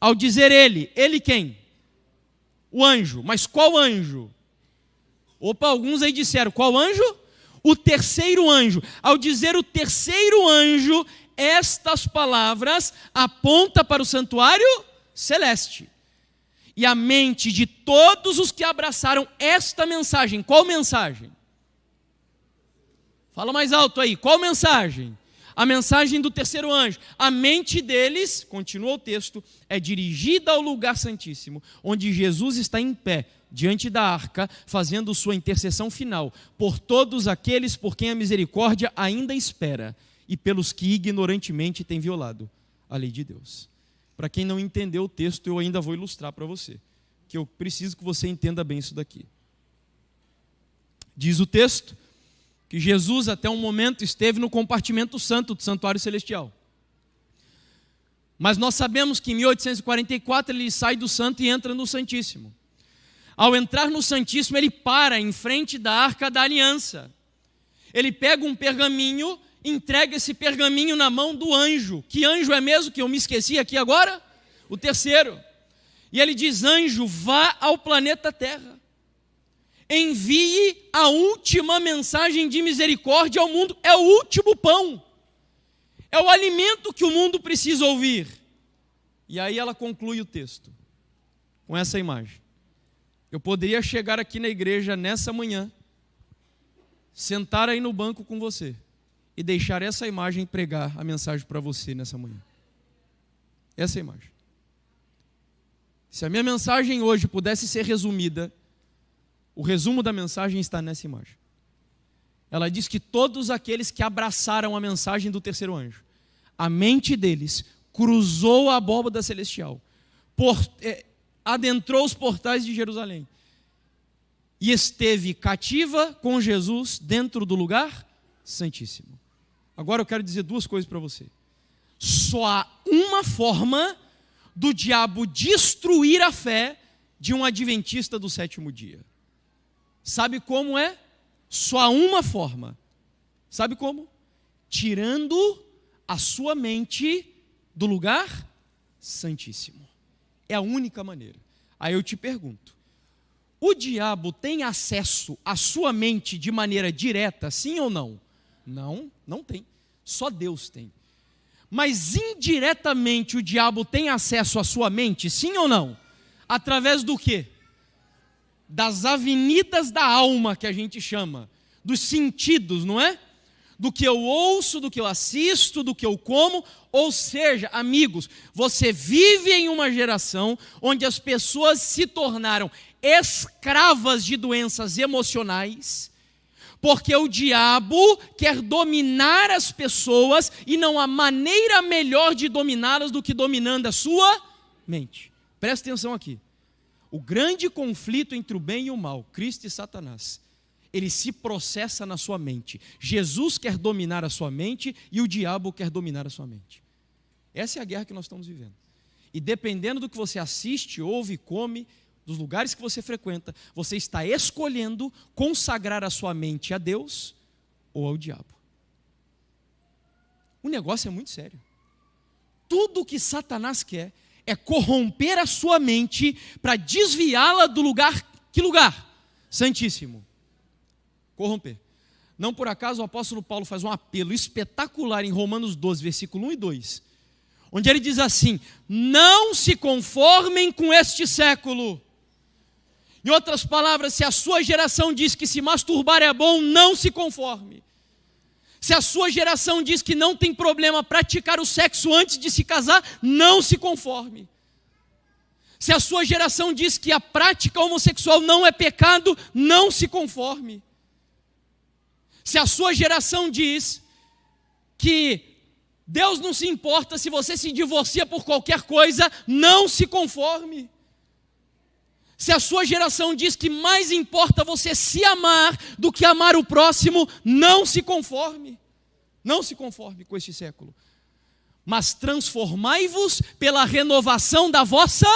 Ao dizer ele quem? O anjo. Mas qual anjo? Opa, alguns aí disseram, qual anjo? O terceiro anjo. Ao dizer o terceiro anjo, estas palavras apontam para o santuário celeste. E a mente de todos os que abraçaram esta mensagem. Qual mensagem? Fala mais alto aí, qual mensagem? A mensagem do terceiro anjo. A mente deles, continua o texto, é dirigida ao lugar santíssimo, onde Jesus está em pé, diante da arca, fazendo sua intercessão final, por todos aqueles por quem a misericórdia ainda espera, e pelos que ignorantemente têm violado a lei de Deus. Para quem não entendeu o texto, eu ainda vou ilustrar para você, que eu preciso que você entenda bem isso daqui. Diz o texto que Jesus até um momento esteve no compartimento santo do santuário celestial. Mas nós sabemos que em 1844 ele sai do santo e entra no santíssimo. Ao entrar no santíssimo, ele para em frente da arca da aliança. Ele pega um pergaminho, entrega esse pergaminho na mão do anjo. Que anjo é mesmo que eu me esqueci aqui agora? O terceiro. E ele diz: anjo, vá ao planeta Terra. Envie a última mensagem de misericórdia ao mundo. É o último pão. É o alimento que o mundo precisa ouvir. E aí ela conclui o texto com essa imagem. Eu poderia chegar aqui na igreja nessa manhã, sentar aí no banco com você e deixar essa imagem pregar a mensagem para você nessa manhã. Essa imagem. Se a minha mensagem hoje pudesse ser resumida, o resumo da mensagem está nessa imagem. Ela diz que todos aqueles que abraçaram a mensagem do terceiro anjo, a mente deles cruzou a abóbada celestial, adentrou os portais de Jerusalém e esteve cativa com Jesus dentro do lugar santíssimo. Agora eu quero dizer duas coisas para você. Só há uma forma do diabo destruir a fé de um adventista do sétimo dia. Sabe como é? Só há uma forma. Sabe como? Tirando a sua mente do lugar santíssimo. É a única maneira. Aí eu te pergunto, o diabo tem acesso à sua mente de maneira direta, sim ou não? Não, não tem. Só Deus tem. Mas indiretamente o diabo tem acesso à sua mente, sim ou não? Através do quê? Das avenidas da alma, que a gente chama, dos sentidos, não é? Do que eu ouço, do que eu assisto, do que eu como. Ou seja, amigos, você vive em uma geração onde as pessoas se tornaram escravas de doenças emocionais, porque o diabo quer dominar as pessoas e não há maneira melhor de dominá-las do que dominando a sua mente. Presta atenção aqui. O grande conflito entre o bem e o mal, Cristo e Satanás, ele se processa na sua mente. Jesus quer dominar a sua mente e o diabo quer dominar a sua mente. Essa é a guerra que nós estamos vivendo. E dependendo do que você assiste, ouve, come, dos lugares que você frequenta, você está escolhendo consagrar a sua mente a Deus ou ao diabo. O negócio é muito sério. Tudo o que Satanás quer é corromper a sua mente para desviá-la do lugar, que lugar? Santíssimo. Corromper. Não por acaso o apóstolo Paulo faz um apelo espetacular em Romanos 12, versículo 1 e 2, onde ele diz assim: não se conformem com este século. Em outras palavras, se a sua geração diz que se masturbar é bom, não se conforme. Se a sua geração diz que não tem problema praticar o sexo antes de se casar, não se conforme. Se a sua geração diz que a prática homossexual não é pecado, não se conforme. Se a sua geração diz que Deus não se importa se você se divorcia por qualquer coisa, não se conforme. Se a sua geração diz que mais importa você se amar do que amar o próximo, não se conforme. Não se conforme com este século. Mas transformai-vos pela renovação da vossa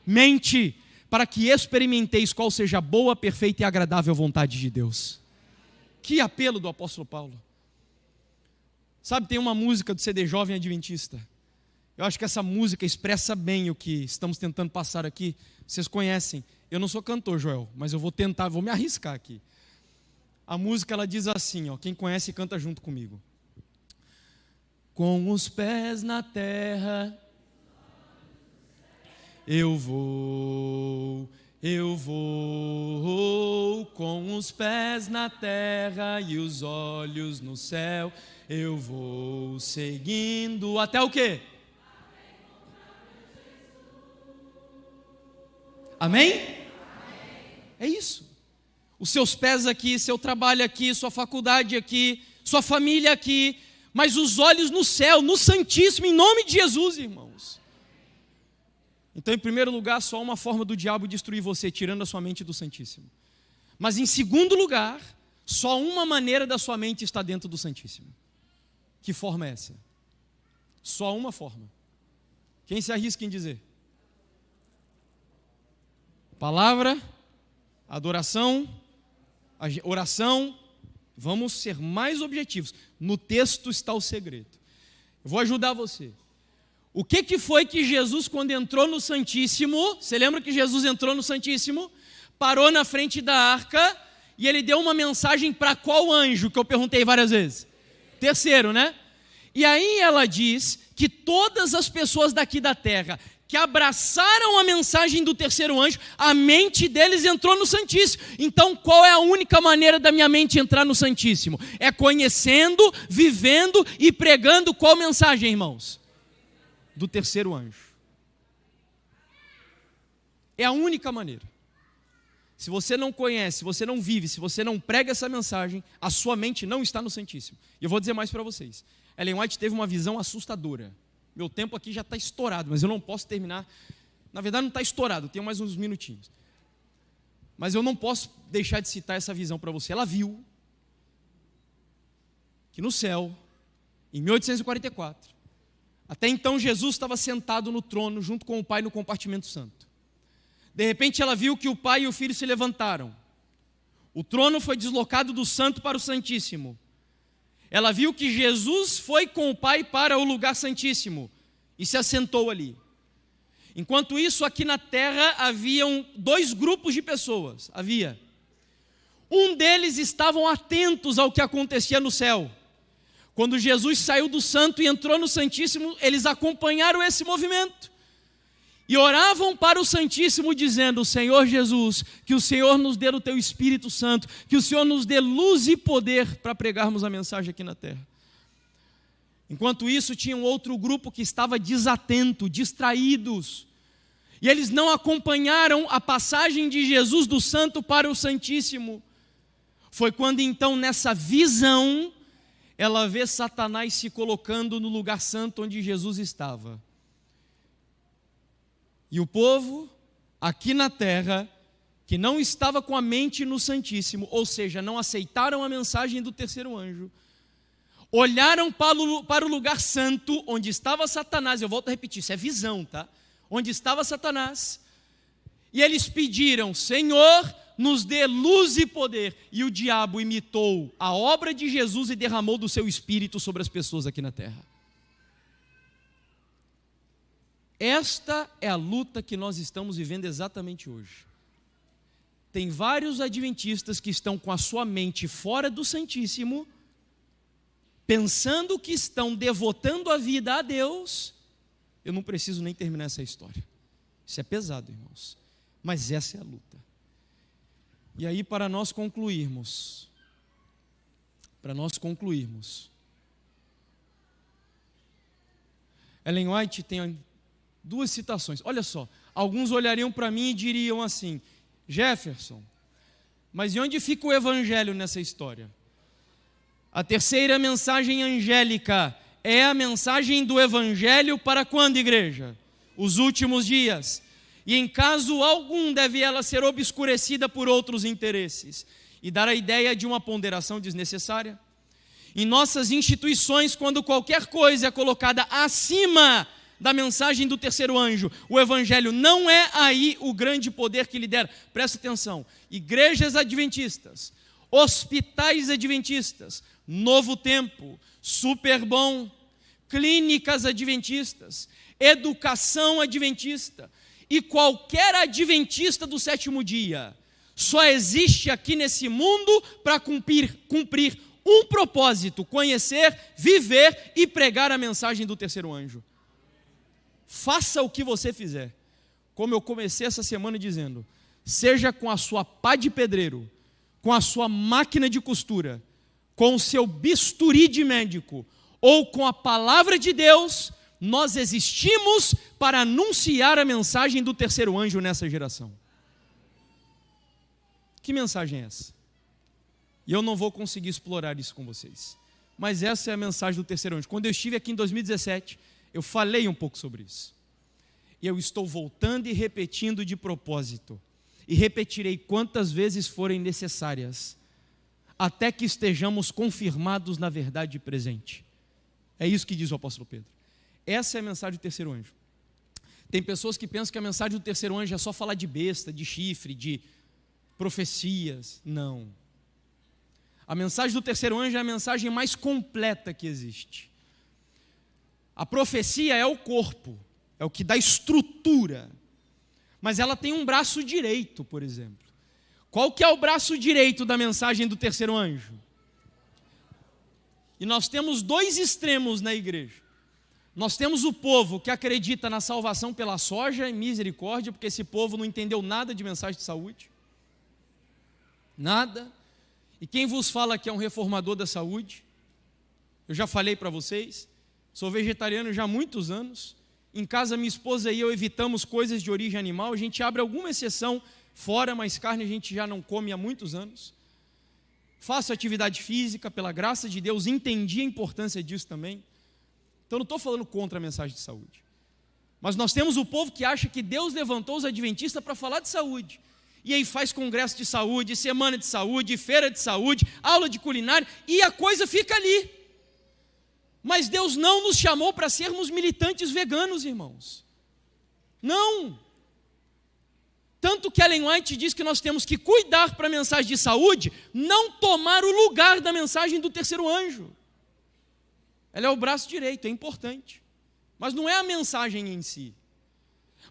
mente, para que experimenteis qual seja a boa, perfeita e agradável vontade de Deus. Que apelo do apóstolo Paulo. Sabe, tem uma música do CD Jovem Adventista. Eu acho que essa música expressa bem o que estamos tentando passar aqui. Vocês conhecem. Eu não sou cantor, Joel, mas eu vou tentar, vou me arriscar aqui. A música, ela diz assim, ó, quem conhece canta junto comigo. Com os pés na terra, eu vou, com os pés na terra e os olhos no céu, eu vou seguindo até o quê? Amém? É isso. Os seus pés aqui, seu trabalho aqui, sua faculdade aqui, sua família aqui, mas os olhos no céu, no Santíssimo, em nome de Jesus, irmãos. Então, em primeiro lugar, só uma forma do diabo destruir você, tirando a sua mente do Santíssimo. Mas em segundo lugar, só uma maneira da sua mente está dentro do Santíssimo. Que forma é essa? Só uma forma. Quem se arrisca em dizer? Palavra, adoração, oração. Vamos ser mais objetivos. No texto está o segredo. Eu vou ajudar você. O que foi que Jesus, quando entrou no Santíssimo, você lembra que Jesus entrou no Santíssimo, parou na frente da arca e ele deu uma mensagem para qual anjo, que eu perguntei várias vezes? Terceiro, né? E aí ela diz que todas as pessoas daqui da terra que abraçaram a mensagem do terceiro anjo, a mente deles entrou no Santíssimo. Então, qual é a única maneira da minha mente entrar no Santíssimo? É conhecendo, vivendo e pregando qual mensagem, irmãos? Do terceiro anjo. É a única maneira. Se você não conhece, se você não vive, se você não prega essa mensagem, a sua mente não está no Santíssimo. E eu vou dizer mais para vocês. Ellen White teve uma visão assustadora. Meu tempo aqui já está estourado, mas eu não posso terminar. Na verdade não está estourado, tenho mais uns minutinhos. Mas eu não posso deixar de citar essa visão para você. Ela viu que no céu, em 1844, Até então Jesus estava sentado no trono junto com o Pai no compartimento santo. De repente ela viu que o Pai e o Filho se levantaram. O trono foi deslocado do santo para o santíssimo. Ela viu que Jesus foi com o Pai para o lugar santíssimo e se assentou ali. Enquanto isso, aqui na terra haviam dois grupos de pessoas. Um deles estavam atentos ao que acontecia no céu. Quando Jesus saiu do santo e entrou no santíssimo, eles acompanharam esse movimento. E oravam para o Santíssimo dizendo: Senhor Jesus, que o Senhor nos dê o Teu Espírito Santo, que o Senhor nos dê luz e poder para pregarmos a mensagem aqui na terra. Enquanto isso, tinha um outro grupo que estava desatento, distraídos. E eles não acompanharam a passagem de Jesus do santo para o Santíssimo. Foi quando então, nessa visão, ela vê Satanás se colocando no lugar santo onde Jesus estava. E o povo, aqui na terra, que não estava com a mente no Santíssimo, ou seja, não aceitaram a mensagem do terceiro anjo, olharam para o lugar santo, onde estava Satanás. Eu volto a repetir, isso é visão, tá? Onde estava Satanás, e eles pediram: Senhor, nos dê luz e poder. E o diabo imitou a obra de Jesus e derramou do seu espírito sobre as pessoas aqui na terra. Esta é a luta que nós estamos vivendo exatamente hoje. Tem vários adventistas que estão com a sua mente fora do Santíssimo, pensando que estão devotando a vida a Deus. Eu não preciso nem terminar essa história. Isso é pesado, irmãos. Mas essa é a luta. E aí, para nós concluirmos, Ellen White tem duas citações. Olha só, alguns olhariam para mim e diriam assim: Jefferson, mas e onde fica o evangelho nessa história? A terceira mensagem angélica é a mensagem do evangelho para quando, igreja? Os últimos dias. E em caso algum deve ela ser obscurecida por outros interesses e dar a ideia de uma ponderação desnecessária. Em nossas instituições, quando qualquer coisa é colocada acima da mensagem do terceiro anjo, o evangelho não é aí o grande poder que lidera. Presta atenção: igrejas adventistas, hospitais adventistas, Novo Tempo, Super Bom, clínicas adventistas, educação adventista e qualquer adventista do sétimo dia só existe aqui nesse mundo para cumprir um propósito: conhecer, viver e pregar a mensagem do terceiro anjo. Faça o que você fizer, como eu comecei essa semana dizendo, seja com a sua pá de pedreiro, com a sua máquina de costura, com o seu bisturi de médico, ou com a palavra de Deus, nós existimos para anunciar a mensagem do terceiro anjo nessa geração. Que mensagem é essa? E eu não vou conseguir explorar isso com vocês, mas essa é a mensagem do terceiro anjo. Quando eu estive aqui em 2017, eu falei um pouco sobre isso. E eu estou voltando e repetindo de propósito. E repetirei quantas vezes forem necessárias, até que estejamos confirmados na verdade presente. É isso que diz o apóstolo Pedro. Essa é a mensagem do terceiro anjo. Tem pessoas que pensam que a mensagem do terceiro anjo é só falar de besta, de chifre, de profecias. Não. A mensagem do terceiro anjo é a mensagem mais completa que existe. A profecia é o corpo, é o que dá estrutura, mas ela tem um braço direito, por exemplo. Qual que é o braço direito da mensagem do terceiro anjo? E nós temos dois extremos na igreja. Nós temos o povo que acredita na salvação pela soja e misericórdia, porque esse povo não entendeu nada de mensagem de saúde. Nada. E quem vos fala que é um reformador da saúde? Eu já falei para vocês. Sou vegetariano já há muitos anos. Em casa, minha esposa e eu evitamos coisas de origem animal. A gente abre alguma exceção fora, mas carne a gente já não come há muitos anos. Faço atividade física, pela graça de Deus, entendi a importância disso também. Então não estou falando contra a mensagem de saúde. Mas nós temos o povo que acha que Deus levantou os adventistas para falar de saúde. E aí faz congresso de saúde, semana de saúde, feira de saúde, aula de culinária, e a coisa fica ali. Mas Deus não nos chamou para sermos militantes veganos, irmãos. Não. Tanto que Ellen White diz que nós temos que cuidar para a mensagem de saúde, não tomar o lugar da mensagem do terceiro anjo. Ela é o braço direito, é importante. Mas não é a mensagem em si.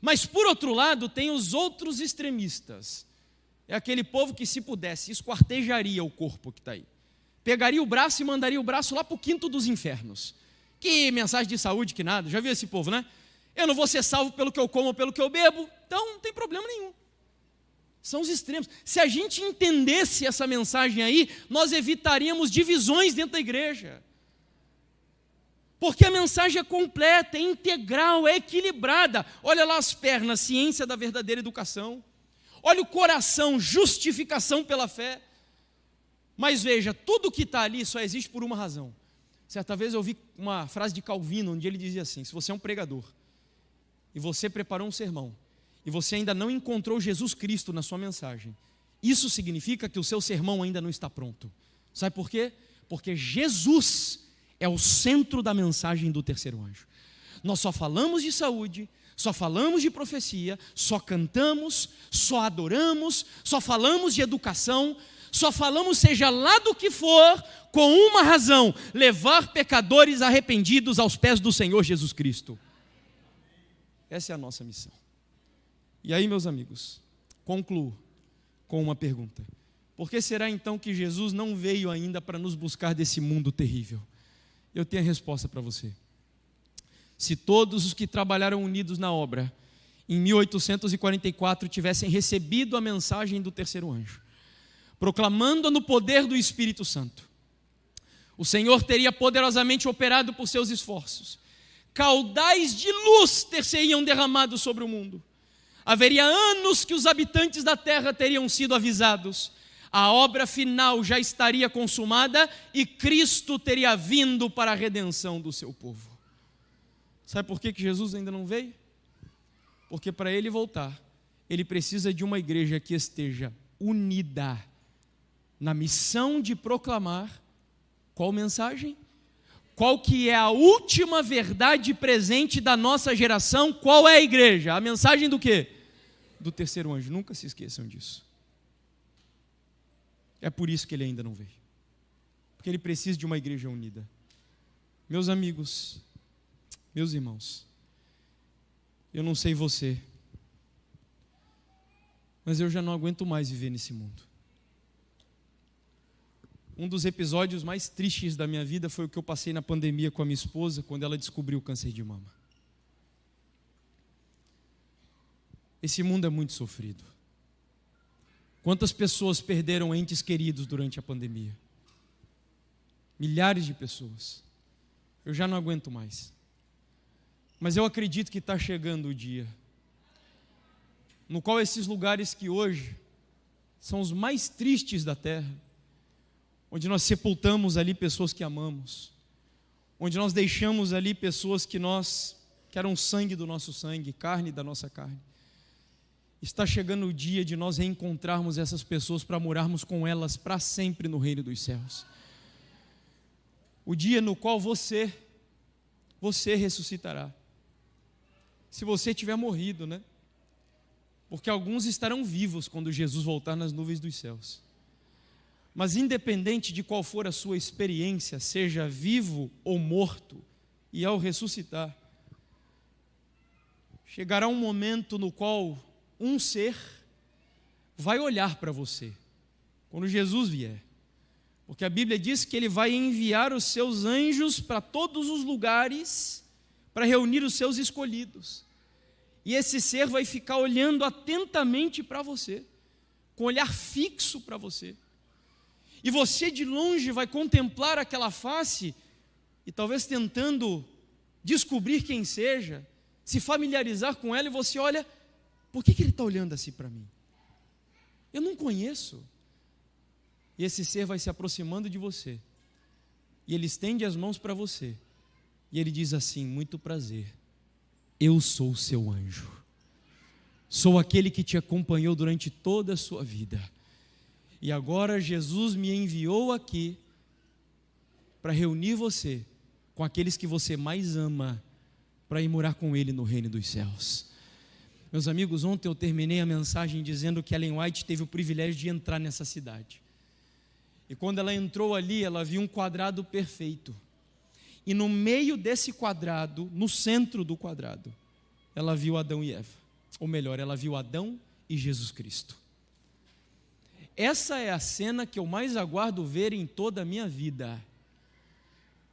Mas, por outro lado, tem os outros extremistas. É aquele povo que, se pudesse, esquartejaria o corpo que está aí. Pegaria o braço e mandaria o braço lá para o quinto dos infernos. Que mensagem de saúde que nada. Já viu esse povo, né? Eu não vou ser salvo pelo que eu como ou pelo que eu bebo. Então, não tem problema nenhum. São os extremos. Se a gente entendesse essa mensagem aí, nós evitaríamos divisões dentro da igreja. Porque a mensagem é completa, é integral, é equilibrada. Olha lá as pernas, ciência da verdadeira educação. Olha o coração, justificação pela fé. Mas veja, tudo que está ali só existe por uma razão. Certa vez eu ouvi uma frase de Calvino, onde ele dizia assim: se você é um pregador, e você preparou um sermão, e você ainda não encontrou Jesus Cristo na sua mensagem, isso significa que o seu sermão ainda não está pronto. Sabe por quê? Porque Jesus é o centro da mensagem do terceiro anjo. Nós só falamos de saúde, só falamos de profecia, só cantamos, só adoramos, só falamos de educação, só falamos seja lá do que for, com uma razão: levar pecadores arrependidos aos pés do Senhor Jesus Cristo. Essa é a nossa missão. E aí, meus amigos, concluo com uma pergunta: por que será então que Jesus não veio ainda para nos buscar desse mundo terrível? Eu tenho a resposta para você. Se todos os que trabalharam unidos na obra, em 1844, tivessem recebido a mensagem do terceiro anjo, proclamando-a no poder do Espírito Santo, o Senhor teria poderosamente operado por seus esforços. Caudais de luz ter-se-iam derramados sobre o mundo. Haveria anos que os habitantes da terra teriam sido avisados. A obra final já estaria consumada e Cristo teria vindo para a redenção do seu povo. Sabe por que Jesus ainda não veio? Porque para ele voltar, ele precisa de uma igreja que esteja unida na missão de proclamar qual mensagem? Qual que é a última verdade presente da nossa geração? Qual é a igreja? A mensagem do quê? Do terceiro anjo. Nunca se esqueçam disso. É por isso que ele ainda não veio. Porque ele precisa de uma igreja unida. Meus amigos, meus irmãos, eu não sei você, mas eu já não aguento mais viver nesse mundo. Um dos episódios mais tristes da minha vida foi o que eu passei na pandemia com a minha esposa, quando ela descobriu o câncer de mama. Esse mundo é muito sofrido. Quantas pessoas perderam entes queridos durante a pandemia? Milhares de pessoas. Eu já não aguento mais. Mas eu acredito que está chegando o dia no qual esses lugares que hoje são os mais tristes da terra, onde nós sepultamos ali pessoas que amamos, onde nós deixamos ali pessoas que eram sangue do nosso sangue, carne da nossa carne, está chegando o dia de nós reencontrarmos essas pessoas para morarmos com elas para sempre no reino dos céus. O dia no qual você ressuscitará. Se você tiver morrido, né? Porque alguns estarão vivos quando Jesus voltar nas nuvens dos céus. Mas independente de qual for a sua experiência, seja vivo ou morto, e ao ressuscitar, chegará um momento no qual um ser vai olhar para você, quando Jesus vier. Porque a Bíblia diz que ele vai enviar os seus anjos para todos os lugares, para reunir os seus escolhidos. E esse ser vai ficar olhando atentamente para você, com olhar fixo para você. E você de longe vai contemplar aquela face, e talvez tentando descobrir quem seja, se familiarizar com ela, e você olha: por que ele está olhando assim para mim? Eu não conheço. E esse ser vai se aproximando de você, e ele estende as mãos para você, e ele diz assim: muito prazer, eu sou o seu anjo, sou aquele que te acompanhou durante toda a sua vida, e agora Jesus me enviou aqui para reunir você com aqueles que você mais ama, para ir morar com Ele no reino dos céus. Meus amigos, ontem eu terminei a mensagem dizendo que Ellen White teve o privilégio de entrar nessa cidade. E quando ela entrou ali, ela viu um quadrado perfeito. E no meio desse quadrado, no centro do quadrado, ela viu Adão e Eva. Ou melhor, ela viu Adão e Jesus Cristo. Essa é a cena que eu mais aguardo ver em toda a minha vida.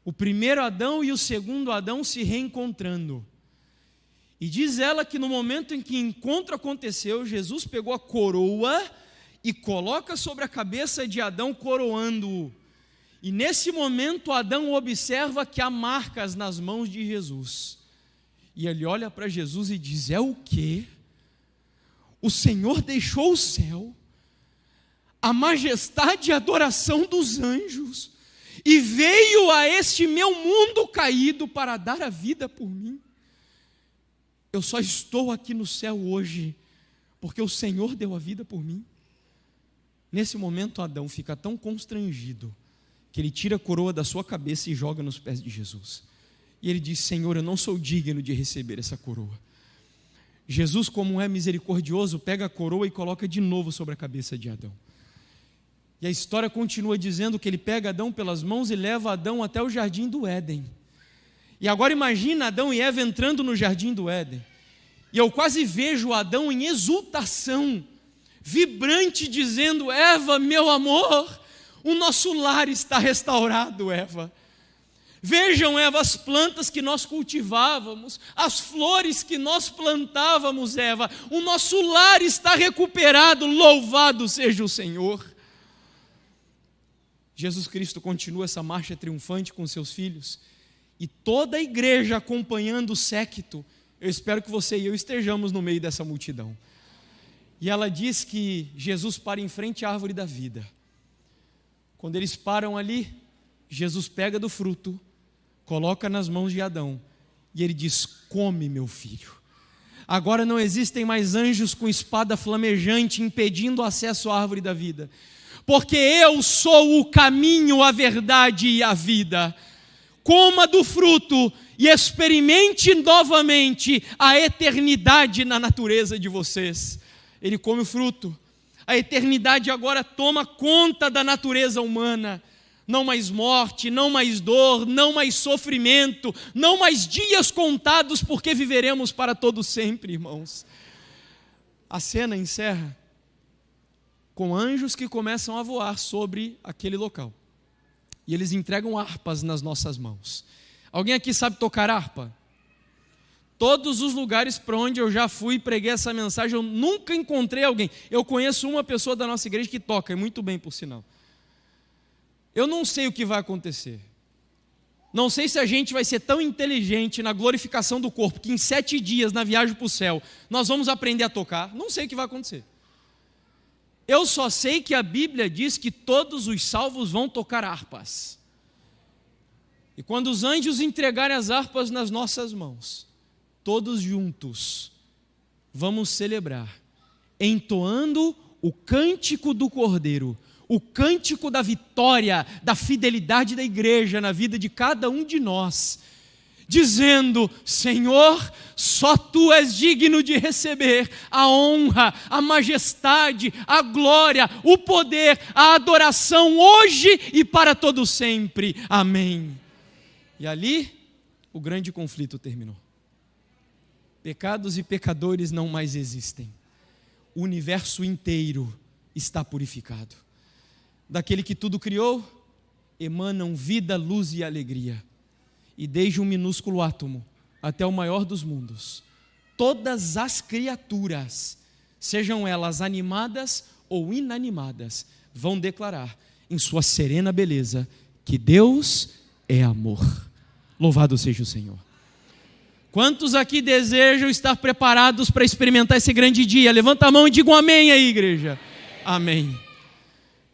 O primeiro Adão e o segundo Adão se reencontrando. E diz ela que no momento em que o encontro aconteceu, Jesus pegou a coroa e coloca sobre a cabeça de Adão, coroando-o. E nesse momento Adão observa que há marcas nas mãos de Jesus. E ele olha para Jesus e diz: é o quê? O Senhor deixou o céu, a majestade e a adoração dos anjos, e veio a este meu mundo caído para dar a vida por mim. Eu só estou aqui no céu hoje porque o Senhor deu a vida por mim. Nesse momento Adão fica tão constrangido que ele tira a coroa da sua cabeça e joga nos pés de Jesus. E ele diz: Senhor, eu não sou digno de receber essa coroa. Jesus, como é misericordioso, pega a coroa e coloca de novo sobre a cabeça de Adão. E a história continua dizendo que ele pega Adão pelas mãos e leva Adão até o jardim do Éden. E agora imagina Adão e Eva entrando no jardim do Éden. E eu quase vejo Adão em exultação, vibrante, dizendo: Eva, meu amor, o nosso lar está restaurado, Eva. Vejam, Eva, as plantas que nós cultivávamos, as flores que nós plantávamos, Eva, o nosso lar está recuperado, louvado seja o Senhor. Jesus Cristo continua essa marcha triunfante com seus filhos, e toda a igreja acompanhando o séquito. Eu espero que você e eu estejamos no meio dessa multidão. E ela diz que Jesus para em frente à árvore da vida. Quando eles param ali, Jesus pega do fruto, coloca nas mãos de Adão, e ele diz: come, meu filho. Agora não existem mais anjos com espada flamejante impedindo o acesso à árvore da vida, porque eu sou o caminho, a verdade e a vida. Coma do fruto e experimente novamente a eternidade na natureza de vocês. Ele come o fruto. A eternidade agora toma conta da natureza humana. Não mais morte, não mais dor, não mais sofrimento, não mais dias contados, porque viveremos para todo sempre, irmãos. A cena encerra com anjos que começam a voar sobre aquele local. E eles entregam harpas nas nossas mãos. Alguém aqui sabe tocar harpa? Todos os lugares para onde eu já fui e preguei essa mensagem, eu nunca encontrei alguém. Eu conheço uma pessoa da nossa igreja que toca, e muito bem, por sinal. Eu não sei o que vai acontecer. Não sei se a gente vai ser tão inteligente na glorificação do corpo, que em 7 dias, na viagem para o céu, nós vamos aprender a tocar. Não sei o que vai acontecer. Eu só sei que a Bíblia diz que todos os salvos vão tocar harpas. E quando os anjos entregarem as harpas nas nossas mãos, todos juntos vamos celebrar, entoando o cântico do Cordeiro, o cântico da vitória, da fidelidade da igreja na vida de cada um de nós, dizendo: Senhor, só Tu és digno de receber a honra, a majestade, a glória, o poder, a adoração hoje e para todo sempre. Amém. E ali o grande conflito terminou. Pecados e pecadores não mais existem. O universo inteiro está purificado. Daquele que tudo criou, emanam vida, luz e alegria. E desde um minúsculo átomo até o maior dos mundos, todas as criaturas, sejam elas animadas ou inanimadas, vão declarar em sua serena beleza que Deus é amor. Louvado seja o Senhor. Quantos aqui desejam estar preparados para experimentar esse grande dia? Levanta a mão e diga um amém aí, igreja. Amém.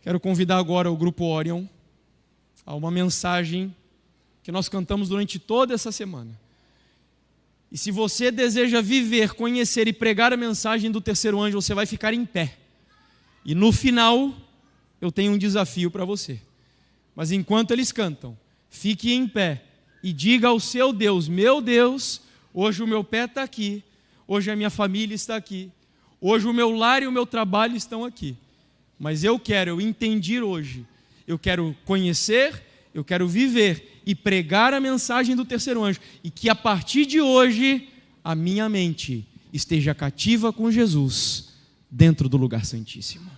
Quero convidar agora o grupo Orion a uma mensagem que nós cantamos durante toda essa semana. E se você deseja viver, conhecer e pregar a mensagem do terceiro anjo, você vai ficar em pé. E no final, eu tenho um desafio para você. Mas enquanto eles cantam, fique em pé e diga ao seu Deus: meu Deus, hoje o meu pé está aqui, hoje a minha família está aqui, hoje o meu lar e o meu trabalho estão aqui. Mas eu entendi hoje, eu quero conhecer, eu quero viver e pregar a mensagem do terceiro anjo, e que a partir de hoje a minha mente esteja cativa com Jesus dentro do lugar santíssimo.